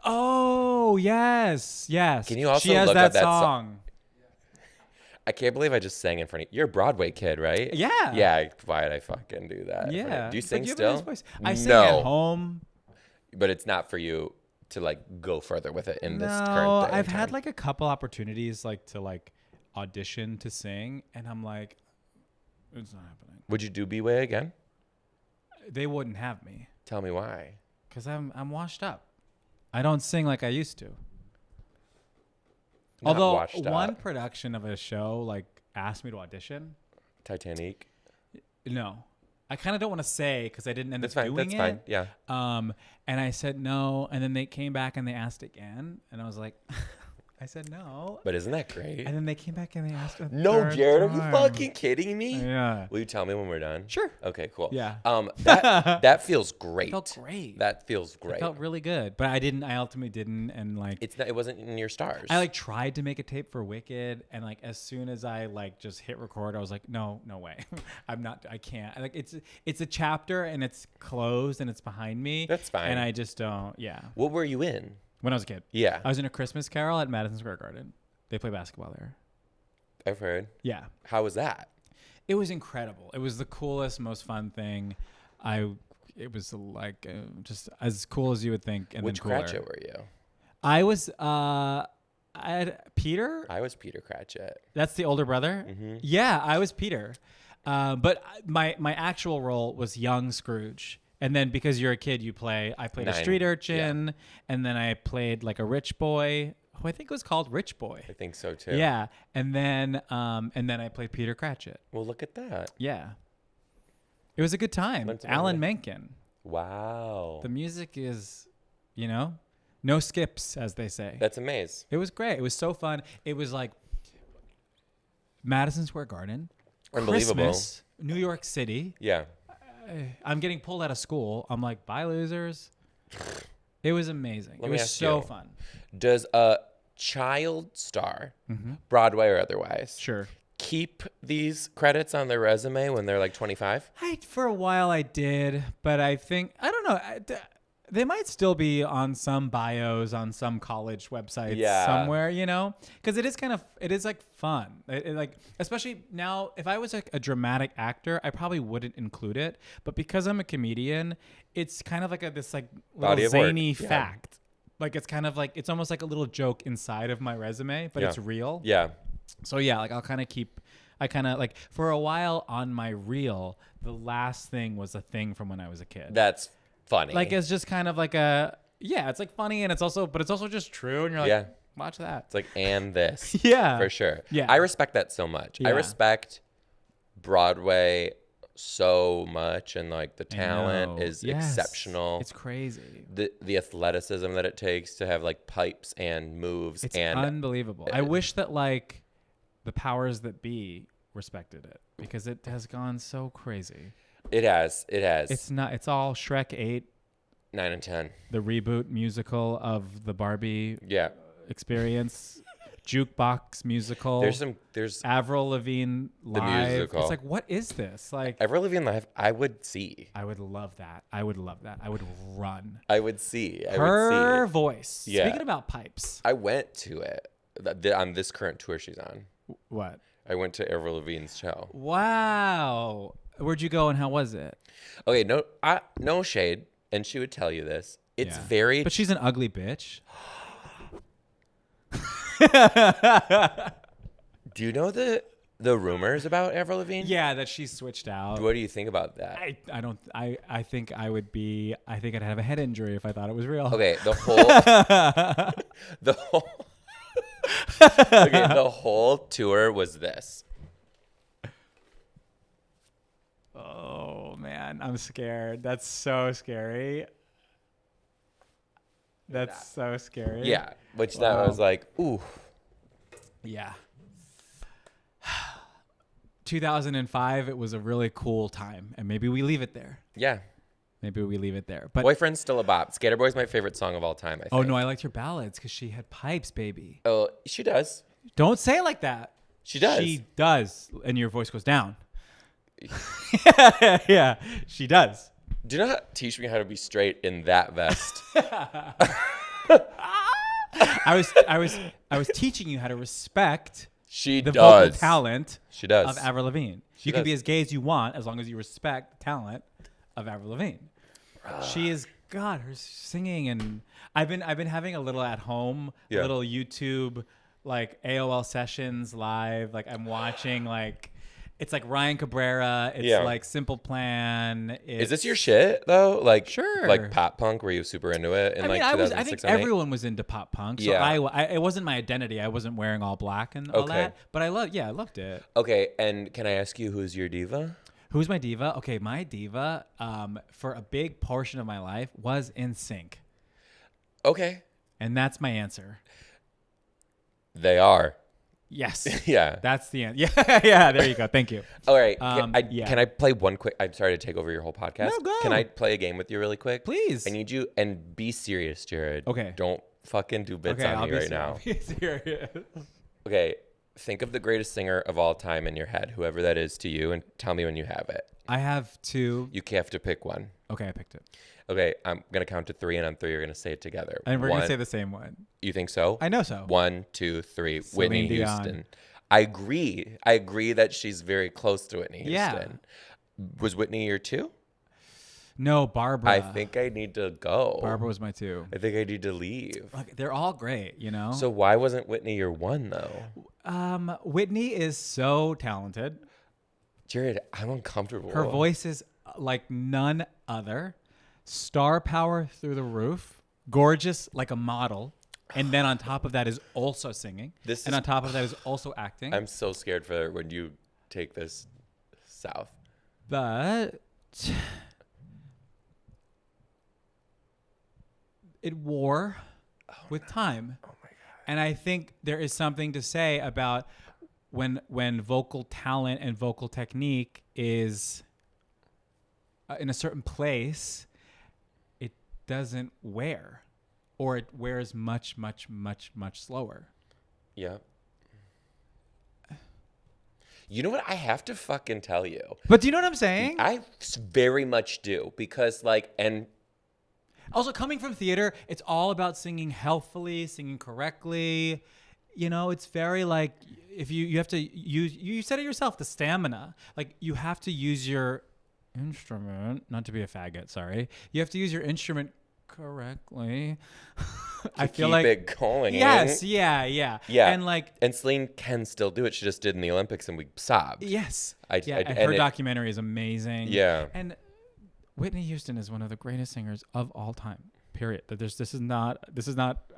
Oh, yes. Can you also she has look that up that song. I can't believe I just sang in front of you. You're a Broadway kid, right? Yeah. Yeah. Why did I fucking do that? Yeah. Do you But sing have a still? nice voice. I sing No. at home. But it's not for you to like go further with it in this current No, day and I've had time. like a couple opportunities like to like audition to sing, and I'm like, it's not happening. Would you do B-Way again? They wouldn't have me Tell me why. because I'm washed up. I don't sing like I used to. Not Although washed one up. production of a show like asked me to audition. Titanic. No, I kind of don't want to say because I didn't end That's up fine. doing That's it. fine. Yeah. And I said no, and then they came back and they asked again, and I was like, I said no, But isn't that great? and then they came back and they asked. No, third Jared, are you time. fucking kidding me? Yeah. Will you tell me when we're done? Sure. Okay, cool. Yeah. That feels great. Felt great. That feels great. It felt really good, but I didn't. I ultimately didn't, and like It's not. It wasn't in your stars. I like tried to make a tape for Wicked, and like as soon as I like just hit record, I was like, no way, I'm not. I can't. Like it's a chapter and it's closed and it's behind me. That's fine. And I just don't. Yeah. What were you in? When I was a kid, Yeah, I was in A Christmas Carol at Madison Square Garden. They play basketball there. I've heard. Yeah. How was that? It was incredible. It was the coolest, most fun thing. It was like just as cool as you would think. And Which then cooler. Cratchit were you? I was I had Peter. I was Peter Cratchit. That's the older brother. Mm-hmm. Yeah, I was Peter. But my actual role was young Scrooge, And then because you're a kid, I played a 9, street urchin, and then I played like a rich boy, who I think was called Rich Boy. I think so too. Yeah. And then I played Peter Cratchit. Well, look at that. Yeah. It was a good time. Went to Alan the- Menken. Wow. The music is, no skips, as they say. That's amazing. It was great. It was so fun. It was like Madison Square Garden, Unbelievable. Christmas, New York City. Yeah. I'm getting pulled out of school. I'm like, bye, losers. It was amazing. Let It me was ask so you. fun. Does a child star, Broadway or otherwise, Sure. keep these credits on their resume when they're like 25? For a while I did, but I don't know. They might still be on some bios on some college websites somewhere, because it is like fun. It like, especially now, if I was like a dramatic actor, I probably wouldn't include it. But because I'm a comedian, it's kind of like this like Body little of work. zany Yeah. fact. Like it's kind of like, it's almost like a little joke inside of my resume, but it's real. Yeah. So yeah, like I kind of like for a while on my reel, the last thing was a thing from when I was a kid. That's funny. Like it's just kind of like it's like funny, and it's also just true, and you're like, Yeah. watch that. It's like, and this. Yeah. For sure. Yeah. I respect that so much. I Yeah. respect Broadway so much, and like the talent know. is Yes. exceptional. It's crazy. The athleticism that it takes to have like pipes and moves It's and unbelievable. I wish that like the powers that be respected it, because it has gone so crazy. it has It's all Shrek 8, 9 and 10. the reboot musical of the Barbie Yeah. experience, jukebox musical. There's Avril Lavigne live. musical. It's like, what is this? Like, Avril Lavigne live. I would see. I would love that. I would run. I would see. I Her would see. voice. Yeah. Speaking about pipes. I went to it on this current tour she's on. What? I went to Avril Lavigne's show. Wow. Where'd you go and how was it? Okay, no shade, and she would tell you this. It's Yeah. very. But she's an ugly bitch. Do you know the rumors about Avril Lavigne? Yeah, that she switched out. What do you think about that? I think I'd have a head injury if I thought it was real. Okay, the whole tour was this. Oh man, I'm scared. That's so scary. That's so scary. Yeah, which that was like, ooh. Yeah. 2005, it was a really cool time, and maybe we leave it there. Yeah. But Boyfriend's still a bop. Skater Boy's my favorite song of all time, I think. oh no, I liked her ballads because she had pipes, baby. Oh, she does. Don't say it like that. She does. She does, and your voice goes down. Yeah, she does. Do not teach me how to be straight in that vest. I was teaching you how to respect She the does. vocal talent She does. of Avril Lavigne. You can does. be as gay as you want as long as you respect the talent of Avril Lavigne. She is God, her singing, and I've been having a little at home, Yeah. a little YouTube like AOL sessions live. Like I'm watching like it's like Ryan Cabrera. It's Yeah. like Simple Plan. Is this your shit though? Like Sure. like pop punk? Were you super into it in I mean, like I 2006 think and 8? everyone was into pop punk. So Yeah. it wasn't my identity. I wasn't wearing all black and all Okay. that. But I loved it. Okay, and can I ask you who's your diva? Who's my diva? Okay, my diva, for a big portion of my life was NSYNC. Okay. And that's my answer. They are. Yes. Yeah. That's the answer. Yeah, yeah, there you go. Thank you. All right. Yeah. Can I play one quick? I'm sorry to take over your whole podcast. No, go. Can I play a game with you really quick? Please. I need you, and be serious, Jared. Okay. Don't fucking do bits Okay, on I'll me be right now. serious. Okay. Think of the greatest singer of all time in your head, whoever that is to you, and tell me when you have it. I have two. You have to pick one. Okay, I picked it. Okay, I'm gonna count to 3, and on 3 you're gonna say it together. And we're going to One- say the same one. You think so? I know so. 1, 2, 3. Whitney Dion. Houston. I agree that she's very close to Whitney Yeah. Houston. Was Whitney your 2? No, Barbara. I think I need to go. Barbara was my 2. I think I need to leave. Like, they're all great, you know? So why wasn't Whitney your 1 though? Whitney is so talented. Jared, I'm uncomfortable. Her voice is like none other. star power through the roof, gorgeous like a model, and then on top of that is also singing, on top of that is also acting. I'm so scared for when you take this south. But it wore with time. Oh my God. And I think there is something to say about when vocal talent and vocal technique is in a certain place, it doesn't wear, or it wears much, much, much, much slower. Yeah. You know what? I have to fucking tell you. But do you know what I'm saying? I very much do, because and Also, coming from theater, it's all about singing healthfully, singing correctly. You know, it's very like if you have to use, you said it yourself, the stamina. Like you have to use your instrument, not to be a faggot, sorry. You have to use your instrument correctly. I feel keep like it going. Yes, yeah. And Celine can still do it. She just did in the Olympics, and we sobbed. Yes. And her documentary is amazing. Yeah. And Whitney Houston is one of the greatest singers of all time. Period. That this is not.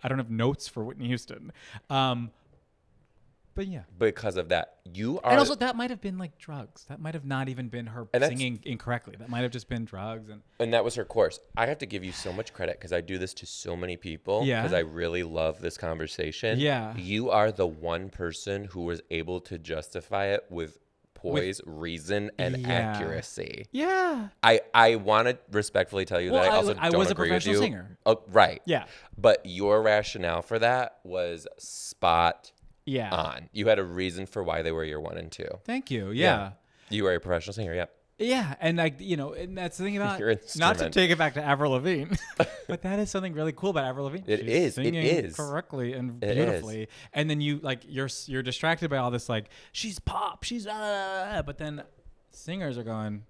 I don't have notes for Whitney Houston. But yeah. Because of that, you are. And also, that might have been like drugs. That might have not even been her And singing incorrectly. That might have just been drugs. And that was her course. I have to give you so much credit because I do this to so many people. Yeah. Because I really love this conversation. Yeah. You are the one person who was able to justify it with poise, reason, and accuracy. Yeah. I want to respectfully tell you that I also I don't was a agree with professional you. singer. Oh, right. Yeah. But your rationale for that was spot Yeah. on. You had a reason for why they were your 1 and 2. Thank you. Yeah. You were a professional singer. Yeah. Yeah, and like and that's the thing about Your not to instrument. take it back to Avril Lavigne, but that is something really cool about Avril Lavigne. It She's is. singing It is. correctly and It beautifully, is. and then you like you're distracted by all this like she's pop, she's but then singers are going,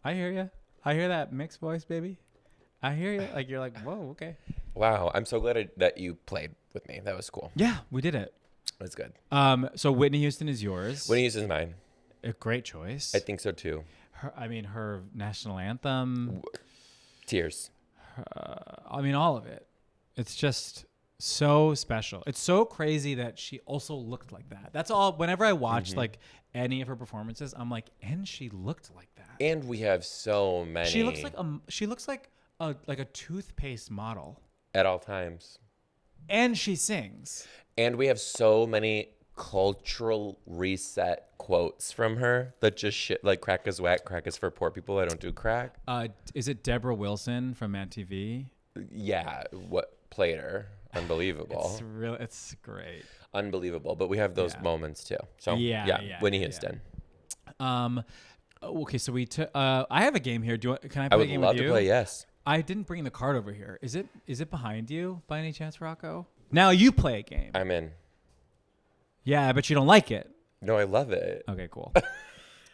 I hear you, I hear that mixed voice, baby, I hear you. Like you're like, whoa, okay. Wow. I'm so glad that you played with me. That was cool. Yeah, we did it. That's good. So Whitney Houston is yours. Whitney Houston's mine. A great choice. I think so too. Her national anthem. Tears. All of it. It's just so special. It's so crazy that she also looked like that. That's all. Whenever I watched like any of her performances, I'm like, and she looked like that. And we have so many. She looks like a toothpaste model. At all times. And she sings. And we have so many cultural reset quotes from her that just shit like crack is whack, crack is for poor people. I don't do crack. Is it Deborah Wilson from Mad TV? Yeah, what played her? Unbelievable. It's great. Unbelievable. But we have those moments too. So Whitney Houston. Okay, so I have a game here. Can I play a game with you? I would love to play. Yes. I didn't bring the card over here. Is it behind you by any chance, Rocco? Now you play a game. I'm in. Yeah, but you don't like it. No, I love it. Okay, cool.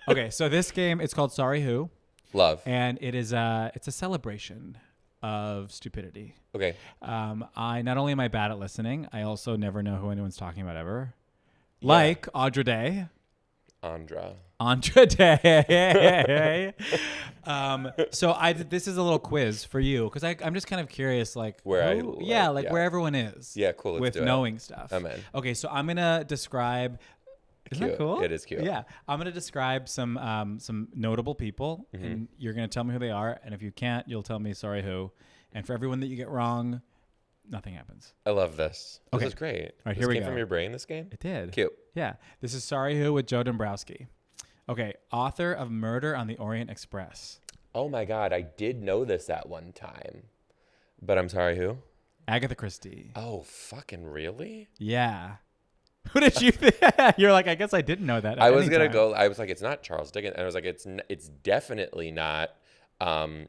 Okay, so this game, it's called Sorry Who, Love. and it's a celebration of stupidity. Okay. I not only am I bad at listening, I also never know who anyone's talking about ever. Like Audra Day. Andra Day. So this is a little quiz for you because I'm just kind of curious, like where everyone is. Yeah, cool. Let's with do it. knowing stuff. I'm in. Okay, so I'm gonna describe. Isn't that cool? It is cute. Yeah, I'm gonna describe some notable people, and you're gonna tell me who they are. And if you can't, you'll tell me sorry who. And for everyone that you get wrong, nothing happens. I love this. Okay. This is great. All right, this here we came go. from your brain, this game? It did. Cute. Yeah. This is Sorry Who with Joe Dombrowski. Okay. Author of Murder on the Orient Express. Oh my God. I did know this at one time. But I'm sorry, who? Agatha Christie. Oh, fucking really? Yeah. Who did you think? You're like, I guess I didn't know that. I was going to go. I was like, it's not Charles Dickens. And I was like, it's definitely not The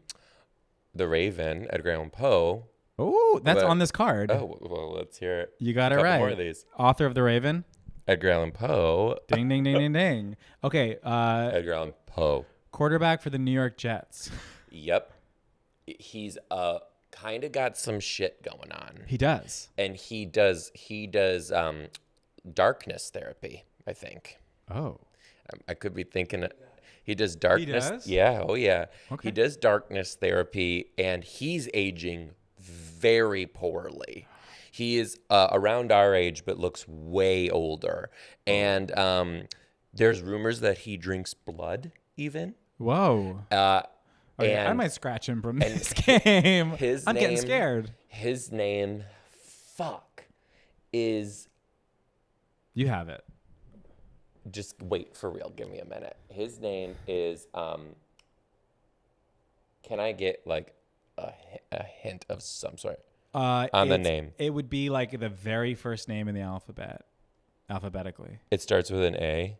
Raven, Edgar Allan Poe. Oh, that's on this card. Oh, well, let's hear it. You got it Couple right. more of these. Author of The Raven. Edgar Allan Poe. Ding, ding, ding, ding, ding. Okay. Edgar Allan Poe. Quarterback for the New York Jets. Yep. He's kind of got some shit going on. He does. And he does darkness therapy, I think. Oh. I could be thinking He does darkness. does? Yeah. Oh, yeah. Okay. He does darkness therapy, and he's aging very poorly. He is around our age, but looks way older. And there's rumors that he drinks blood, even. Whoa. Okay, I And might scratch him from this game. his I'm getting name- scared. His name, is. You have it. Just wait, for real. Give me a minute. His name is. Can I get like a hint of some sort on the name? It would be like the very first name in the alphabet, alphabetically, It starts with an A.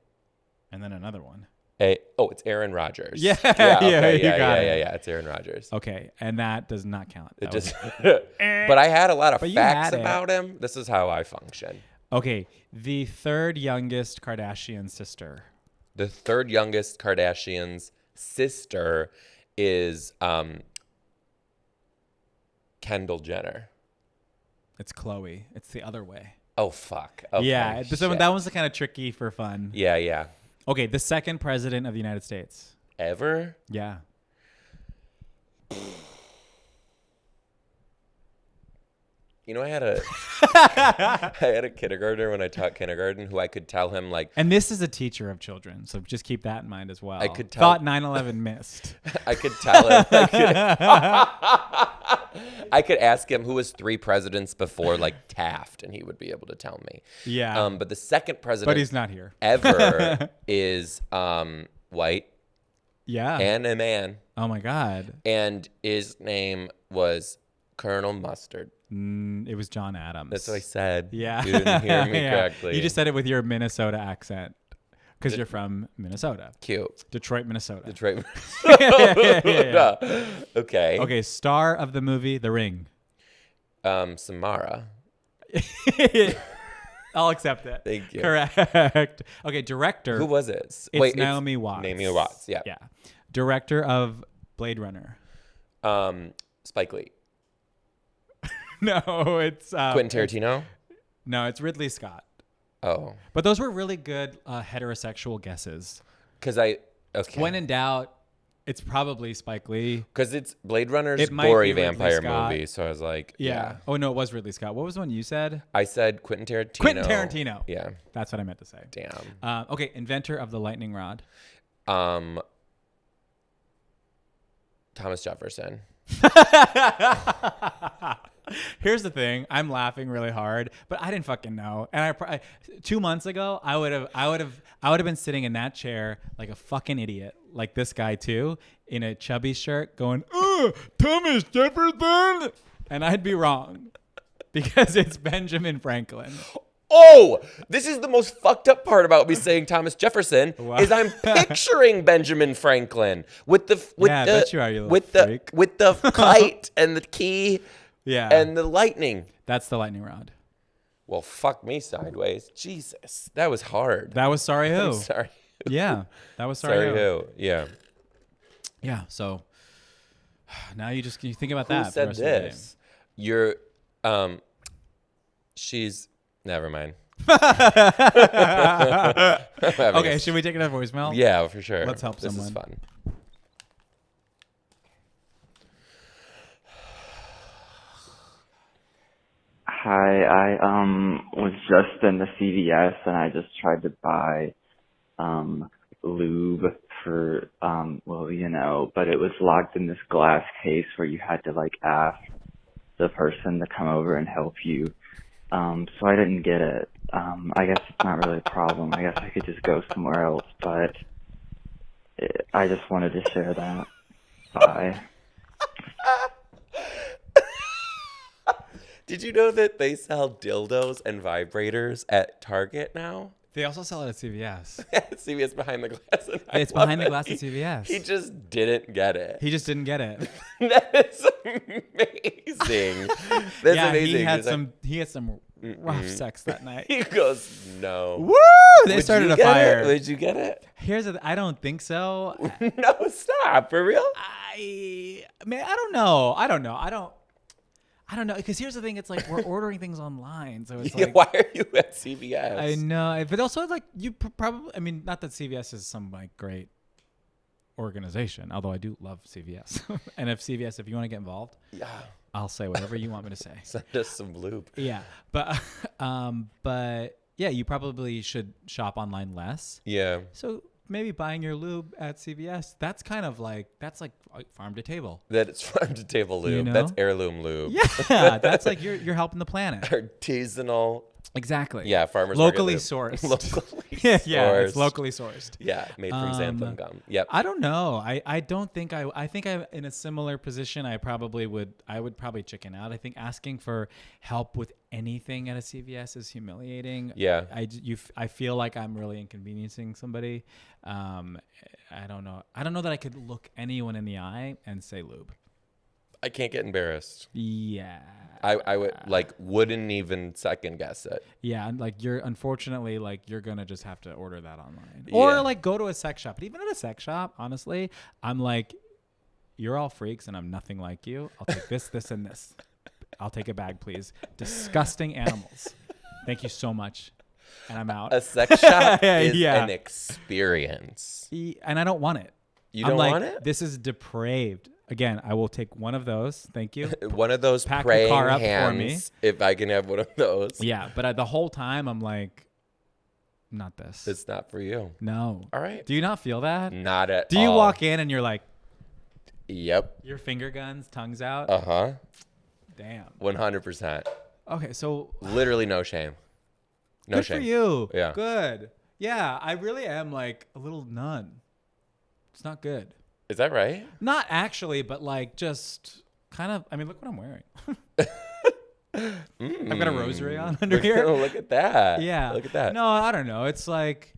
and then another one. It's Aaron Rodgers. Yeah, Okay, you got it. yeah. It's Aaron Rodgers. Okay, and that does not count. It That was- just. But I had a lot of But you facts had it. about him. This is how I function. Okay, the third youngest Kardashian sister. The third youngest Kardashian's sister is Kendall Jenner. It's Chloe. It's the other way. Oh fuck. Okay, Yeah, shit. that one's kind of tricky for fun. Yeah. Okay, the second president of the United States. Ever? Yeah. You know, I had a kindergartner when I taught kindergarten who I could tell him like And this is a teacher of children, so just keep that in mind as well. I could tell- Thought 9/11 missed. I could tell him I could ask him who was 3 presidents before like Taft, and he would be able to tell me. Yeah. But the second president But he's not here. ever is white Yeah. and a man, Oh my God. and his name was Colonel Mustard. It was John Adams. That's what I said. Yeah. You didn't hear me Yeah. correctly. You just said it with your Minnesota accent because you're from Minnesota, Cute. Detroit, Minnesota. Detroit. Yeah. Okay. Okay, star of the movie The Ring. Samara. I'll accept it. Thank you. Correct. Okay, director. Who was it? It's Naomi Watts. Naomi Watts. Yeah. Yeah. Director of Blade Runner. Spike Lee. No, it's Quentin Tarantino. No, it's Ridley Scott. Oh, But those were really good heterosexual guesses. because okay. When in doubt, it's probably Spike Lee. Because it's Blade Runner's It might gory be Ridley vampire Scott. movie, so I was like, Yeah. Oh no, it was Ridley Scott. What was the one you said? I said Quentin Tarantino. Quentin Tarantino. Yeah. That's what I meant to say. Damn. Okay, inventor of the lightning rod. Thomas Jefferson. Here's the thing. I'm laughing really hard, but I didn't fucking know. And 2 months ago, I would have been sitting in that chair like a fucking idiot, like this guy too, in a chubby shirt, going, Thomas Jefferson," and I'd be wrong because it's Benjamin Franklin. Oh, this is the most fucked up part about me saying Thomas Jefferson Wow. is I'm picturing Benjamin Franklin with the I bet you are, you little with freak. the kite and the key Yeah, and the lightning. that's the lightning rod. Well, fuck me sideways. Jesus, that was hard. That was Sorry Who. I'm sorry. Yeah, that was Sorry, Sorry, Who. who? Yeah. Yeah, so now you think about Who that. for the said rest of the game. this? You're, she's. Never mind. Okay, should we take another voicemail? Yeah, for sure. Let's help this someone. is fun. Hi, I was just in the CVS and I just tried to buy lube for well, you know, but it was locked in this glass case where you had to like ask the person to come over and help you. So I didn't get it. I guess it's not really a problem. I guess I could just go somewhere else, but I just wanted to share that. Bye. Did you know that they sell dildos and vibrators at Target now? They also sell it at CVS. CVS behind the glass. And I It's love behind the it. glass at CVS. He just didn't get it. He just didn't get it. That is amazing. That's yeah, amazing. he had some rough sex that night. He goes, no. Woo! They Would started you a get fire. it? Would you get it? I don't think so. No, stop. For real? I don't know. Because here's the thing. It's like we're ordering things online, so it's Yeah, like why are you at CVS? I know, but also like you probably. I mean, not that CVS is some like great organization, although I do love CVS. And if you want to get involved, Yeah. I'll say whatever you want me to say. Send us some lube. Yeah. But yeah, you probably should shop online less. Yeah. So maybe buying your lube at CVS, that's like farm to table. That's farm to table lube. You know? That's heirloom lube. Yeah. That's like you're helping the planet. Artisanal. Exactly. Yeah, farmers locally market lube. sourced. Locally Yeah, sourced. it's locally sourced. Yeah, made from xanthan gum. Yep. I don't know. I don't think I think I'm in a similar position. I would probably chicken out. I think asking for help with anything at a CVS is humiliating. Yeah. I feel like I'm really inconveniencing somebody. I don't know. I don't know that I could look anyone in the eye and say lube. I can't get embarrassed. Yeah. I wouldn't even second guess it. Yeah, and you're gonna just have to order that online, Yeah. or go to a sex shop. But even at a sex shop, honestly, I'm like, you're all freaks, and I'm nothing like you. I'll take this, this, and this. I'll take a bag, please. Disgusting animals. Thank you so much, and I'm out. A sex shop is Yeah. an experience. And I don't want it. You don't want it? This is depraved. Again, I will take one of those. Thank you. One of those Pack the praying car up hands, for me. if I can have one of those. Yeah, but the whole time I'm like, not this. It's not for you. No. All right. Do you not feel that? Not at all. Do you walk in and you're like, Yep. your finger guns, tongues out? Uh-huh. Damn. 100%. Okay, so Literally no shame. No good shame. for you. Yeah. Good. Yeah, I really am a little numb. It's not good. Is that right? Not actually, but just kind of. I mean, look what I'm wearing. I've got a rosary on under here. Look at that. Yeah. Look at that. No, I don't know. It's like,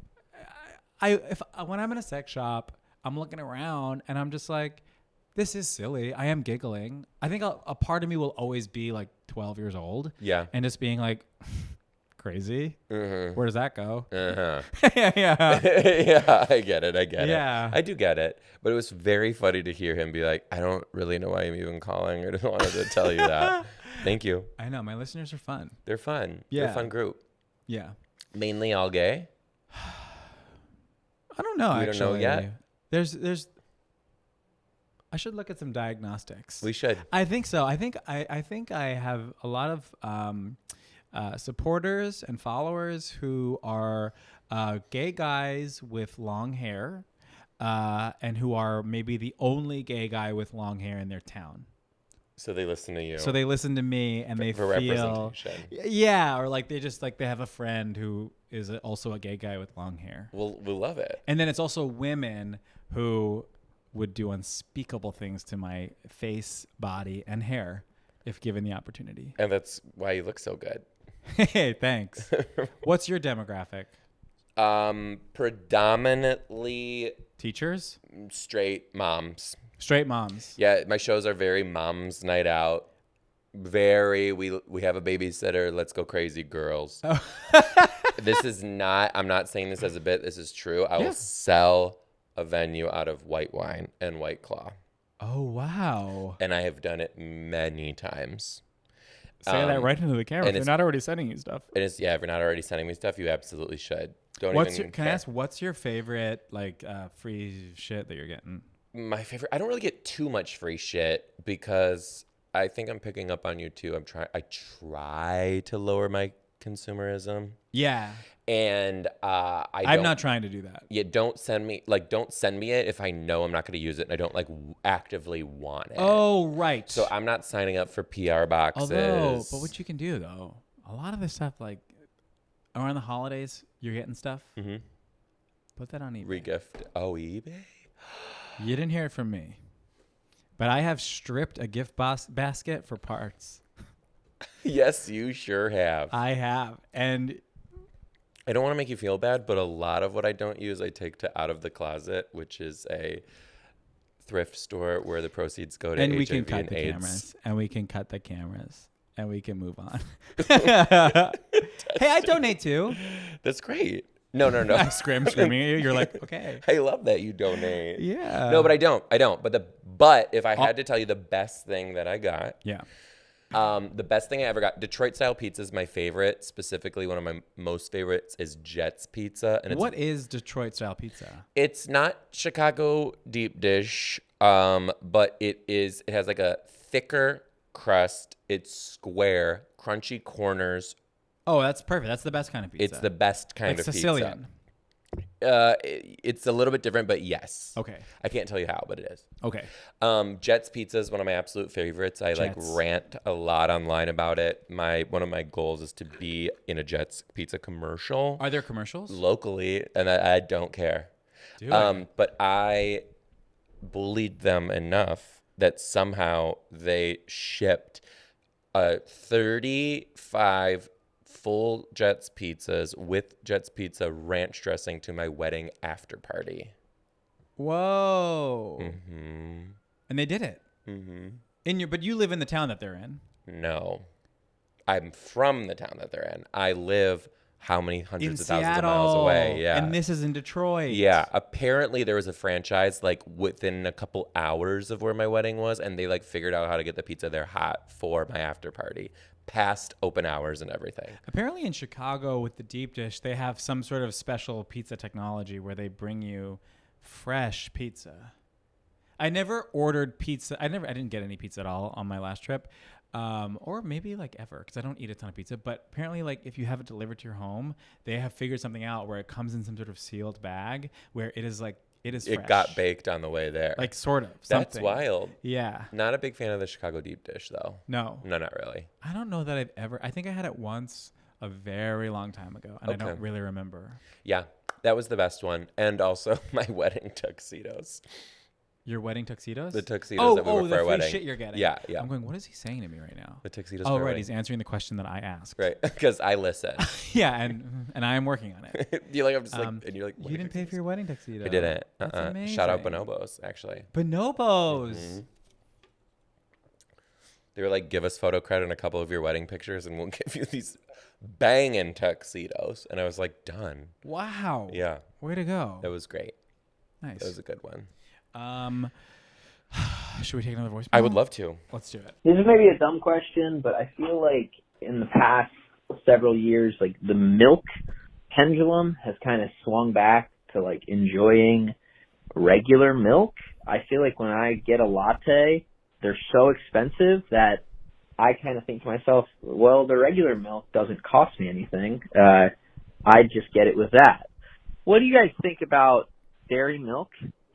when I'm in a sex shop, I'm looking around and I'm just like, this is silly. I am giggling. I think a part of me will always be 12 years old. Yeah. And just being like, crazy. Mm-hmm. Where does that go? Uh-huh. Yeah. Yeah, I get it. Yeah. I do get it. But it was very funny to hear him be like, I don't really know why I'm even calling. I just wanted to tell you that. Thank you. I know. My listeners are fun. They're fun. Yeah. They're a fun group. Yeah. Mainly all gay. I don't know, We actually. don't know yet? There's I should look at some diagnostics. We should. I think so. I think I have a lot of supporters and followers who are gay guys with long hair, and who are maybe the only gay guy with long hair in their town. So they listen to you. So they listen to me and they for feel, representation. yeah, or they just they have a friend who is also a gay guy with long hair. We'll love it. And then it's also women who would do unspeakable things to my face, body, and hair if given the opportunity. And that's why you look so good. Hey, thanks. What's your demographic? Predominantly Teachers? straight moms. Straight moms. Yeah, my shows are very mom's night out. Very, we have a babysitter. Let's go crazy, girls. Oh. This is not, I'm not saying this as a bit. This is true. I Yeah. will sell a venue out of white wine and White Claw. Oh, wow. And I have done it many times. Say that right into the camera. and If they're it's- not already sending you stuff. And it's, yeah, if you're not already sending me stuff, you absolutely should. Don't Can I care. ask, what's your favorite free shit that you're getting? My favorite, I don't really get too much free shit because I think I'm picking up on you too. I try to lower my consumerism. Yeah. And I'm not trying to do that. Yeah, don't send me it if I know I'm not going to use it and I don't actively want it. Oh, right. So I'm not signing up for PR boxes. But what you can do though, a lot of this stuff around the holidays, you're getting stuff. Mm-hmm. Put that on eBay. Regift. Oh, eBay? You didn't hear it from me, but I have stripped a gift basket for parts. Yes, you sure have. I have, and I don't want to make you feel bad, but a lot of what I don't use, I take to Out of the Closet, which is a thrift store where the proceeds go to and HIV we can cut and the AIDS. cameras, and we can cut the cameras, and we can move on. Hey, I donate too. That's great. No. I'm screaming at you. You're like, okay. I love that you donate. Yeah. No, but I don't. But if I had to tell you the best thing that I got, Yeah. The best thing I ever got, Detroit style pizza is my favorite. Specifically, one of my most favorites is Jet's Pizza. And What is Detroit style pizza? it's not Chicago deep dish, but it has like a thicker crust. It's square, crunchy corners. Oh, that's perfect. That's the best kind of pizza. It's the best kind like of Sicilian. pizza. It's a little bit different, but yes. Okay. I can't tell you how, but it is. Okay. Jet's Pizza is one of my absolute favorites. I like Jet's. rant a lot online about it. One of my goals is to be in a Jet's Pizza commercial Are there commercials? locally, and I don't care. Do I? But I bullied them enough that somehow they shipped 35 full Jet's pizzas with Jet's Pizza ranch dressing to my wedding after party. Whoa. Mm-hmm. And they did it. Mm-hmm. But you live in the town that they're in. No. I'm from the town that they're in. I live how many hundreds In of thousands Seattle. of miles away? Yeah. And this is in Detroit. Yeah, apparently there was a franchise like within a couple hours of where my wedding was, and they like figured out how to get the pizza there hot for my after party, past open hours and everything. Apparently in Chicago with the deep dish, they have some sort of special pizza technology where they bring you fresh pizza. I never ordered pizza. I didn't get any pizza at all on my last trip. Or maybe like ever, because I don't eat a ton of pizza. But apparently, like if you have it delivered to your home, they have figured something out where it comes in some sort of sealed bag where it is fresh. It got baked on the way there. Like sort of. That's Something. wild. Yeah. Not a big fan of the Chicago deep dish though. No. No, not really. I don't know that I've ever. I think I had it once a very long time ago, and I Okay. don't really remember. Yeah, that was the best one, and also my wedding tuxedos. Your wedding tuxedos? The tuxedos that we wore for the our free wedding. shit you're getting. Yeah, yeah. I'm going, what is he saying to me right now? The tuxedos. Oh, for our right. wedding. He's answering the question that I asked. Right, because I listen. Yeah, and I am working on it. you like I'm just like, and you're like, You didn't pay for your wedding tuxedo. I didn't. That's amazing. Shout out Bonobos, actually. Bonobos. Mhm. They were like, give us photo credit in a couple of your wedding pictures, and we'll give you these banging tuxedos. And I was like, done. Wow. Yeah, Way to go. that was great. Nice. That was a good one. Should we take another voicemail? I would love to. Let's do it. This is maybe a dumb question, but I feel like in the past several years, like the milk pendulum has kind of swung back to like enjoying regular milk. I feel like when I get a latte, they're so expensive that I kind of think to myself, well, the regular milk doesn't cost me anything. I just get it with that. What do you guys think about dairy milk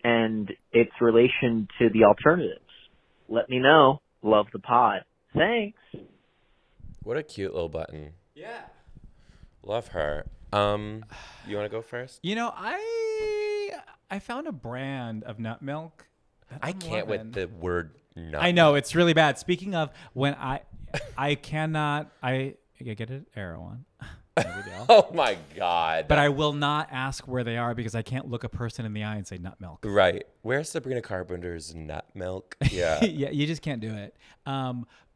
and its relation to the alternatives? Let me know. Love the pod. Thanks. What a cute little button. Yeah. Love her. You want to go first? You know, I found a brand of nut milk. that I I'm can't loving. with the word nut. I know it's really bad. Speaking of, when I get it, Erewhon. No big deal. Oh my God. But I will not ask where they are because I can't look a person in the eye and say nut milk. Right. Where's Sabrina Carpenter's nut milk? Yeah. Yeah, you just can't do it.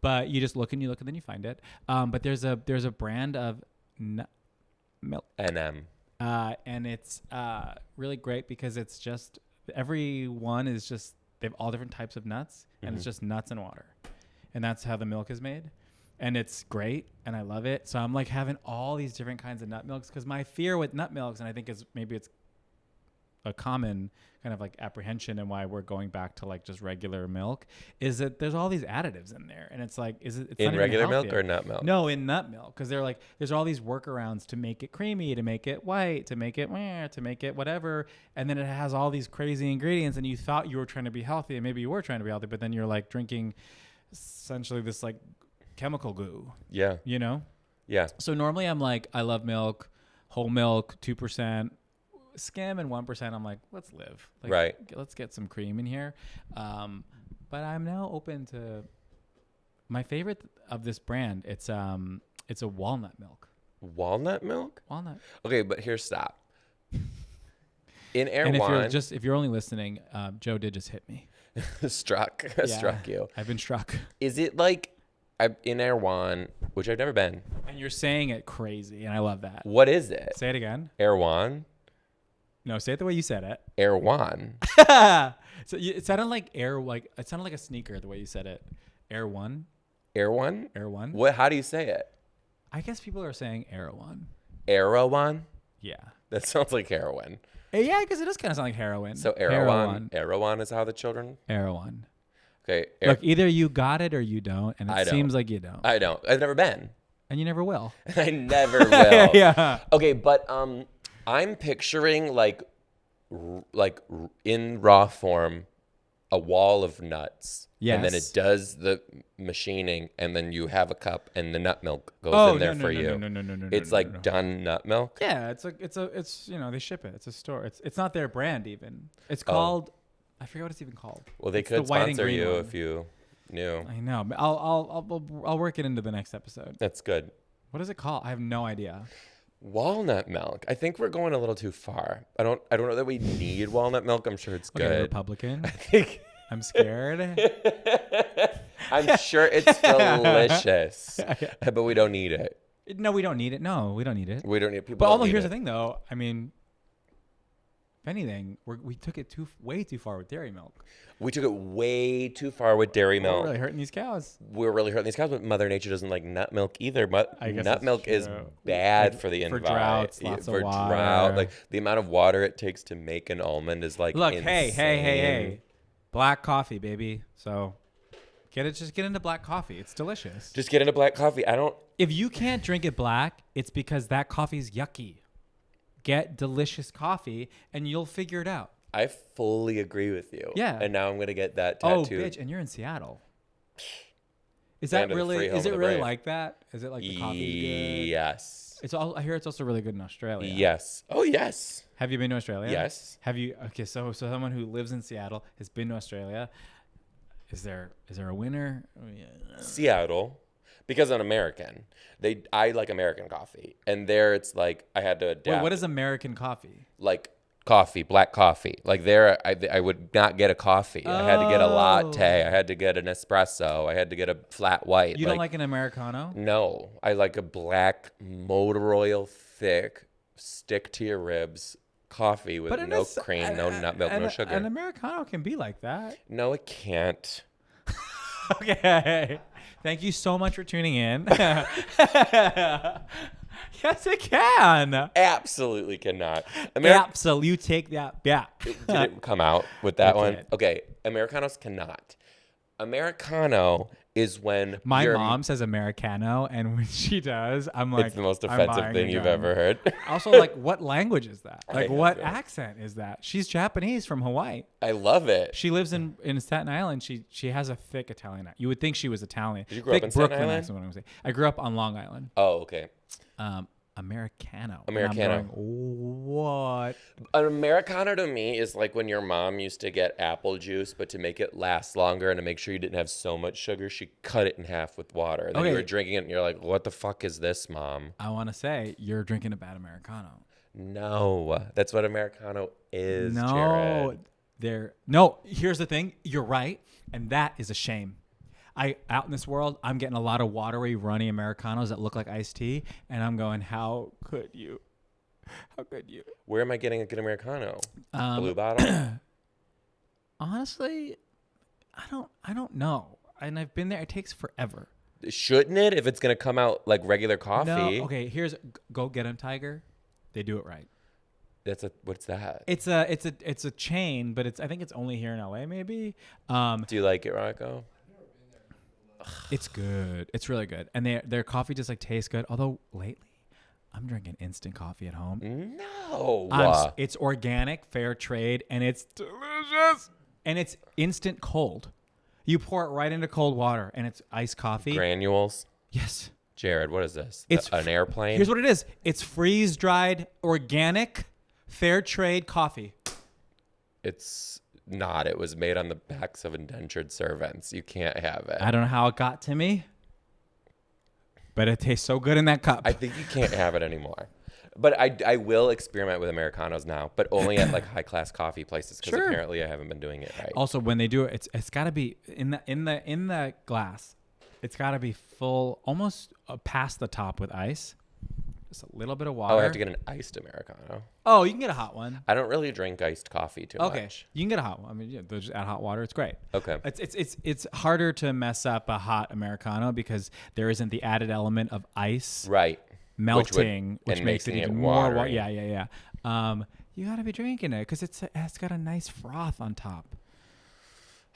But you just look and then you find it. But there's a brand of nut milk. NM. And it's really great because it's just every one is just they have all different types of nuts and it's just nuts and water, and that's how the milk is made, and it's great and I love it. So I'm like having all these different kinds of nut milks because my fear with nut milks, and I think maybe it's a common kind of like apprehension and why we're going back to like just regular milk, is that there's all these additives in there, and it's like it's not In even regular milk healthy. or nut milk? No, in nut milk, because they're like there's all these workarounds to make it creamy, to make it white, to make it whatever, and then it has all these crazy ingredients, and you thought you were trying to be healthy, and maybe you were trying to be healthy, but then you're like drinking essentially this like chemical goo, Yeah. you know? Yeah. So normally I'm like, I love milk, whole milk, 2%, skim, and 1%. I'm like, let's live. Like, Right. Let's get some cream in here. But I'm now open to my favorite of this brand. It's a walnut milk. Walnut milk? Walnut. Okay, but here, stop. In And Erewhon, if you're only listening, Joe did just hit me. struck you. I've been struck. Is it like in Erewhon, which I've never been? And you're saying it crazy, and I love that. What is it? Say it again. Erewhon? No, say it the way you said it. Erewhon. So it sounded like it sounded like a sneaker the way you said it. Air One. Erewhon? Erewhon. What? How do you say it? I guess people are saying Erewhon. Erewhon? Yeah. That sounds like heroin. Yeah, because it does kind of sound like heroin. So Erewhon is how the children. Erewhon. Okay. Look, either you got it or you don't, and I it don't. seems like you don't. I don't. I've never been. And you never will. I never will. Yeah. Okay, but I'm picturing like in raw form, a wall of nuts. Yes. And then it does the machining, and then you have a cup, and the nut milk goes in there for you. No. It's like done nut milk. Yeah, it's you know, they ship it. It's a store. It's not their brand even. It's called I forget what it's even called. Well, they It's could the white and sponsor green you one. if you knew. I know. But I'll work it into the next episode. That's good. What is it called? I have no idea. Walnut milk. I think we're going a little too far. I don't know that we need walnut milk. I'm sure it's Okay, good. Republican. I think I'm scared. I'm sure it's delicious, but we don't need it. No, we don't need it. No, we don't need it. We don't need people. But don't although need here's it. the thing, though. I mean, if anything, we took it way too far with dairy milk. We took it way too far with dairy milk. We're really hurting these cows. We're really hurting these cows, but Mother Nature doesn't like nut milk either. I guess Nut that's milk is true. bad Like, for the for environment. droughts, lots of for water. drought, like the amount of water it takes to make an almond is like Look, insane. hey, black coffee, baby. So just get into black coffee. It's delicious. Just get into black coffee. If you can't drink it black, it's because that coffee's yucky. Get delicious coffee, and you'll figure it out. I fully agree with you. Yeah. And now I'm gonna get that Oh, tattooed. bitch, and you're in Seattle. Is Land that of the really? free, home Is of it the really brave. like that? Is it like the coffee's good? Yes. I hear it's also really good in Australia. Yes. Oh, yes. Have you been to Australia? Yes. Have you? Okay, so someone who lives in Seattle has been to Australia. Is there a winner? Oh, yeah. Seattle, because I'm American. I like American coffee, and there it's like I had to adapt. Wait, what is American coffee? Like coffee, black coffee? Like there, I would not get a coffee. I had to get a latte. I had to get an espresso. I had to get a flat white. You don't like an Americano? No, I like a black motor oil thick, stick to your ribs coffee with no cream, no nut milk, no sugar. An Americano can be like that. No, it can't. Okay. Thank you so much for tuning in. Yes, it can. Absolutely cannot. Absolutely. You take that. Yeah. Did it come out with that It one? did. Okay. Americanos cannot. Americano is when My mom says Americano, and when she does, I'm like, it's the most I'm offensive buying thing a you've gun. ever heard. Also, like, what language is that? I Like, have what no- accent is that? She's Japanese from Hawaii. I love it. She lives in Staten Island. She has a thick Italian accent. You would think she was Italian. Did you grow up Thick in Staten Brooklyn Island? accent, what I'm gonna say. I grew up on Long Island. Oh, okay. Americano. And Americano. I'm going, what? An Americano to me is like when your mom used to get apple juice, but to make it last longer and to make sure you didn't have so much sugar, she cut it in half with water. And then you Okay. were drinking it and you're like, what the fuck is this, Mom? I want to say you're drinking a bad Americano. No, that's what Americano is, No, Jared. no. Here's the thing. You're right, and that is a shame. Out in this world, I'm getting a lot of watery, runny Americanos that look like iced tea, and I'm going, how could you? How could you? Where am I getting a good Americano? Um, Blue bottle? Honestly, I don't know. And I've been there. It takes forever. Shouldn't it if it's going to come out like regular coffee? No. Okay. Here's Go Get 'em Tiger. They do it right. What's that? It's a chain, but I think it's only here in LA maybe. Do you like it, Rocco? It's good. It's really good. And their coffee just like tastes good. Although lately I'm drinking instant coffee at home. No. It's organic, fair trade, and it's delicious. And it's instant cold. You pour it right into cold water, and it's iced coffee. Granules? Yes. Jared, what is this? It's An airplane? Here's what it is. It's freeze-dried, organic, fair trade coffee. It's not. It was made on the backs of indentured servants. You can't have it. I don't know how it got to me, but it tastes so good in that cup. I think you can't have it anymore. But I will experiment with Americanos now, but only at like high class coffee places because Sure. apparently I haven't been doing it right. Also, when they do it, it's got to be in the glass. It's got to be full, almost past the top with ice. just a little bit of water. Oh, I have to get an iced Americano. Oh, you can get a hot one. I don't really drink iced coffee too much. You can get a hot one. I mean, yeah, they'll just add hot water. It's great. Okay. It's harder to mess up a hot Americano because there isn't the added element of ice Right. melting, which and makes it making even it more. watery. Yeah. You gotta be drinking it because it's got a nice froth on top.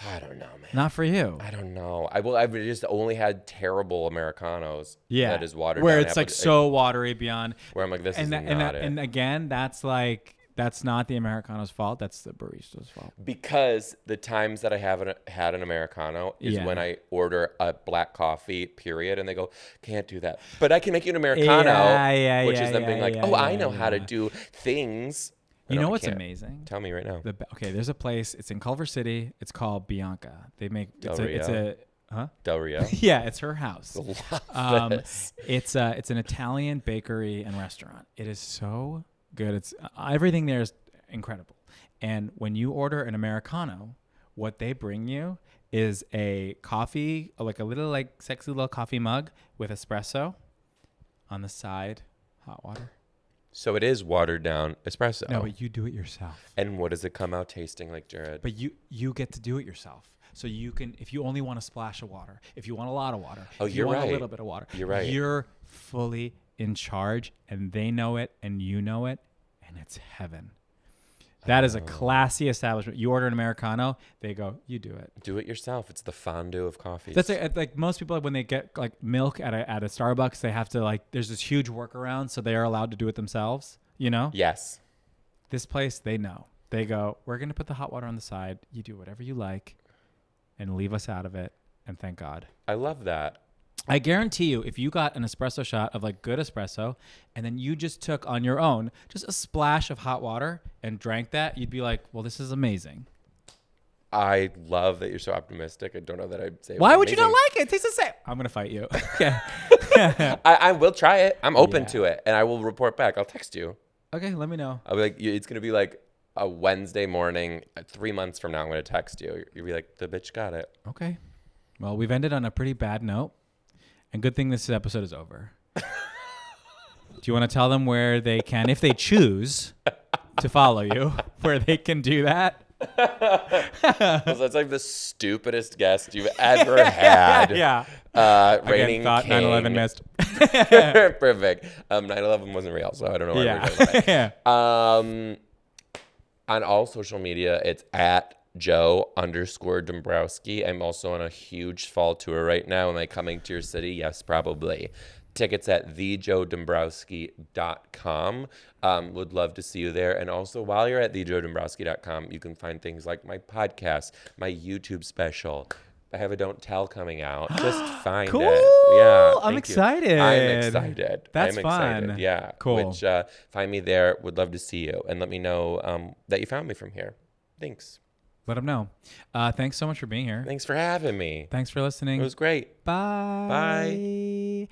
I don't know, man. Not for you. I don't know. I've just only had terrible Americanos. Yeah, That is watered where down it's like apple- so watery beyond. Where I'm like, this is not it. And again, that's not the Americano's fault. That's the barista's fault. Because the times that I haven't had an Americano is Yeah. when I order a black coffee, period, and they go, can't do that. But I can make you an Americano, which is them being like, I know how to do things. You No, know I what's can't. amazing? Tell me right now. Okay, there's a place. It's in Culver City. It's called Bianca. They make it's a huh? Del Rio. Yeah, it's her house. Love this. It's an Italian bakery and restaurant. It is so good. It's everything there is incredible. And when you order an Americano, what they bring you is a coffee, like a little like sexy little coffee mug with espresso on the side, hot water. So it is watered down espresso. No, but you do it yourself. And what does it come out tasting like, Jared? But you get to do it yourself. So you can, if you only want a splash of water, if you want a lot of water, if you you're want right. a little bit of water, You're right. You're fully in charge, and they know it, and you know it, and it's heaven. That is a classy establishment. You order an Americano, they go, you do it. Do it yourself. It's the fondue of coffee. That's like most people when they get like milk at a Starbucks, they have to like. There's this huge workaround, so they are allowed to do it themselves. You know. Yes. This place, they know. They go, we're gonna put the hot water on the side. You do whatever you like, and leave us out of it. And thank God. I love that. I guarantee you, if you got an espresso shot of like good espresso, and then you just took on your own just a splash of hot water and drank that, you'd be like, well, this is amazing. I love that you're so optimistic. I don't know that I'd say. Why would you not like it? It tastes the same. I'm gonna fight you. Okay. I will try it. I'm open to it, and I will report back. I'll text you. Okay, let me know. I'll be like, it's gonna be like a Wednesday morning, 3 months from now. I'm gonna text you. You'll be like, the bitch got it. Okay. Well, we've ended on a pretty bad note, and good thing this episode is over. Do you want to tell them where they can, if they choose to follow you, where they can do that? That's like the stupidest guest you've ever had. Yeah. Reigning Again, thought king. 9/11 missed. Perfect. 9/11 wasn't real, so I don't know why we're doing that. Yeah. On all social media, it's at Joe_Dombrowski. I'm also on a huge fall tour right now. Am I coming to your city? Yes, probably. Tickets at thejoedombrowski.com. Would love to see you there. And also, while you're at thejoedombrowski.com, you can find things like my podcast, my YouTube special. I have a Don't Tell coming out. Just find Cool. it. Yeah. I'm thank you. excited. I'm excited. That's I'm fun. excited. Yeah. Cool. Which, find me there. Would love to see you. And let me know that you found me from here. Thanks. Let them know. Thanks so much for being here. Thanks for having me. Thanks for listening. It was great. Bye. Bye.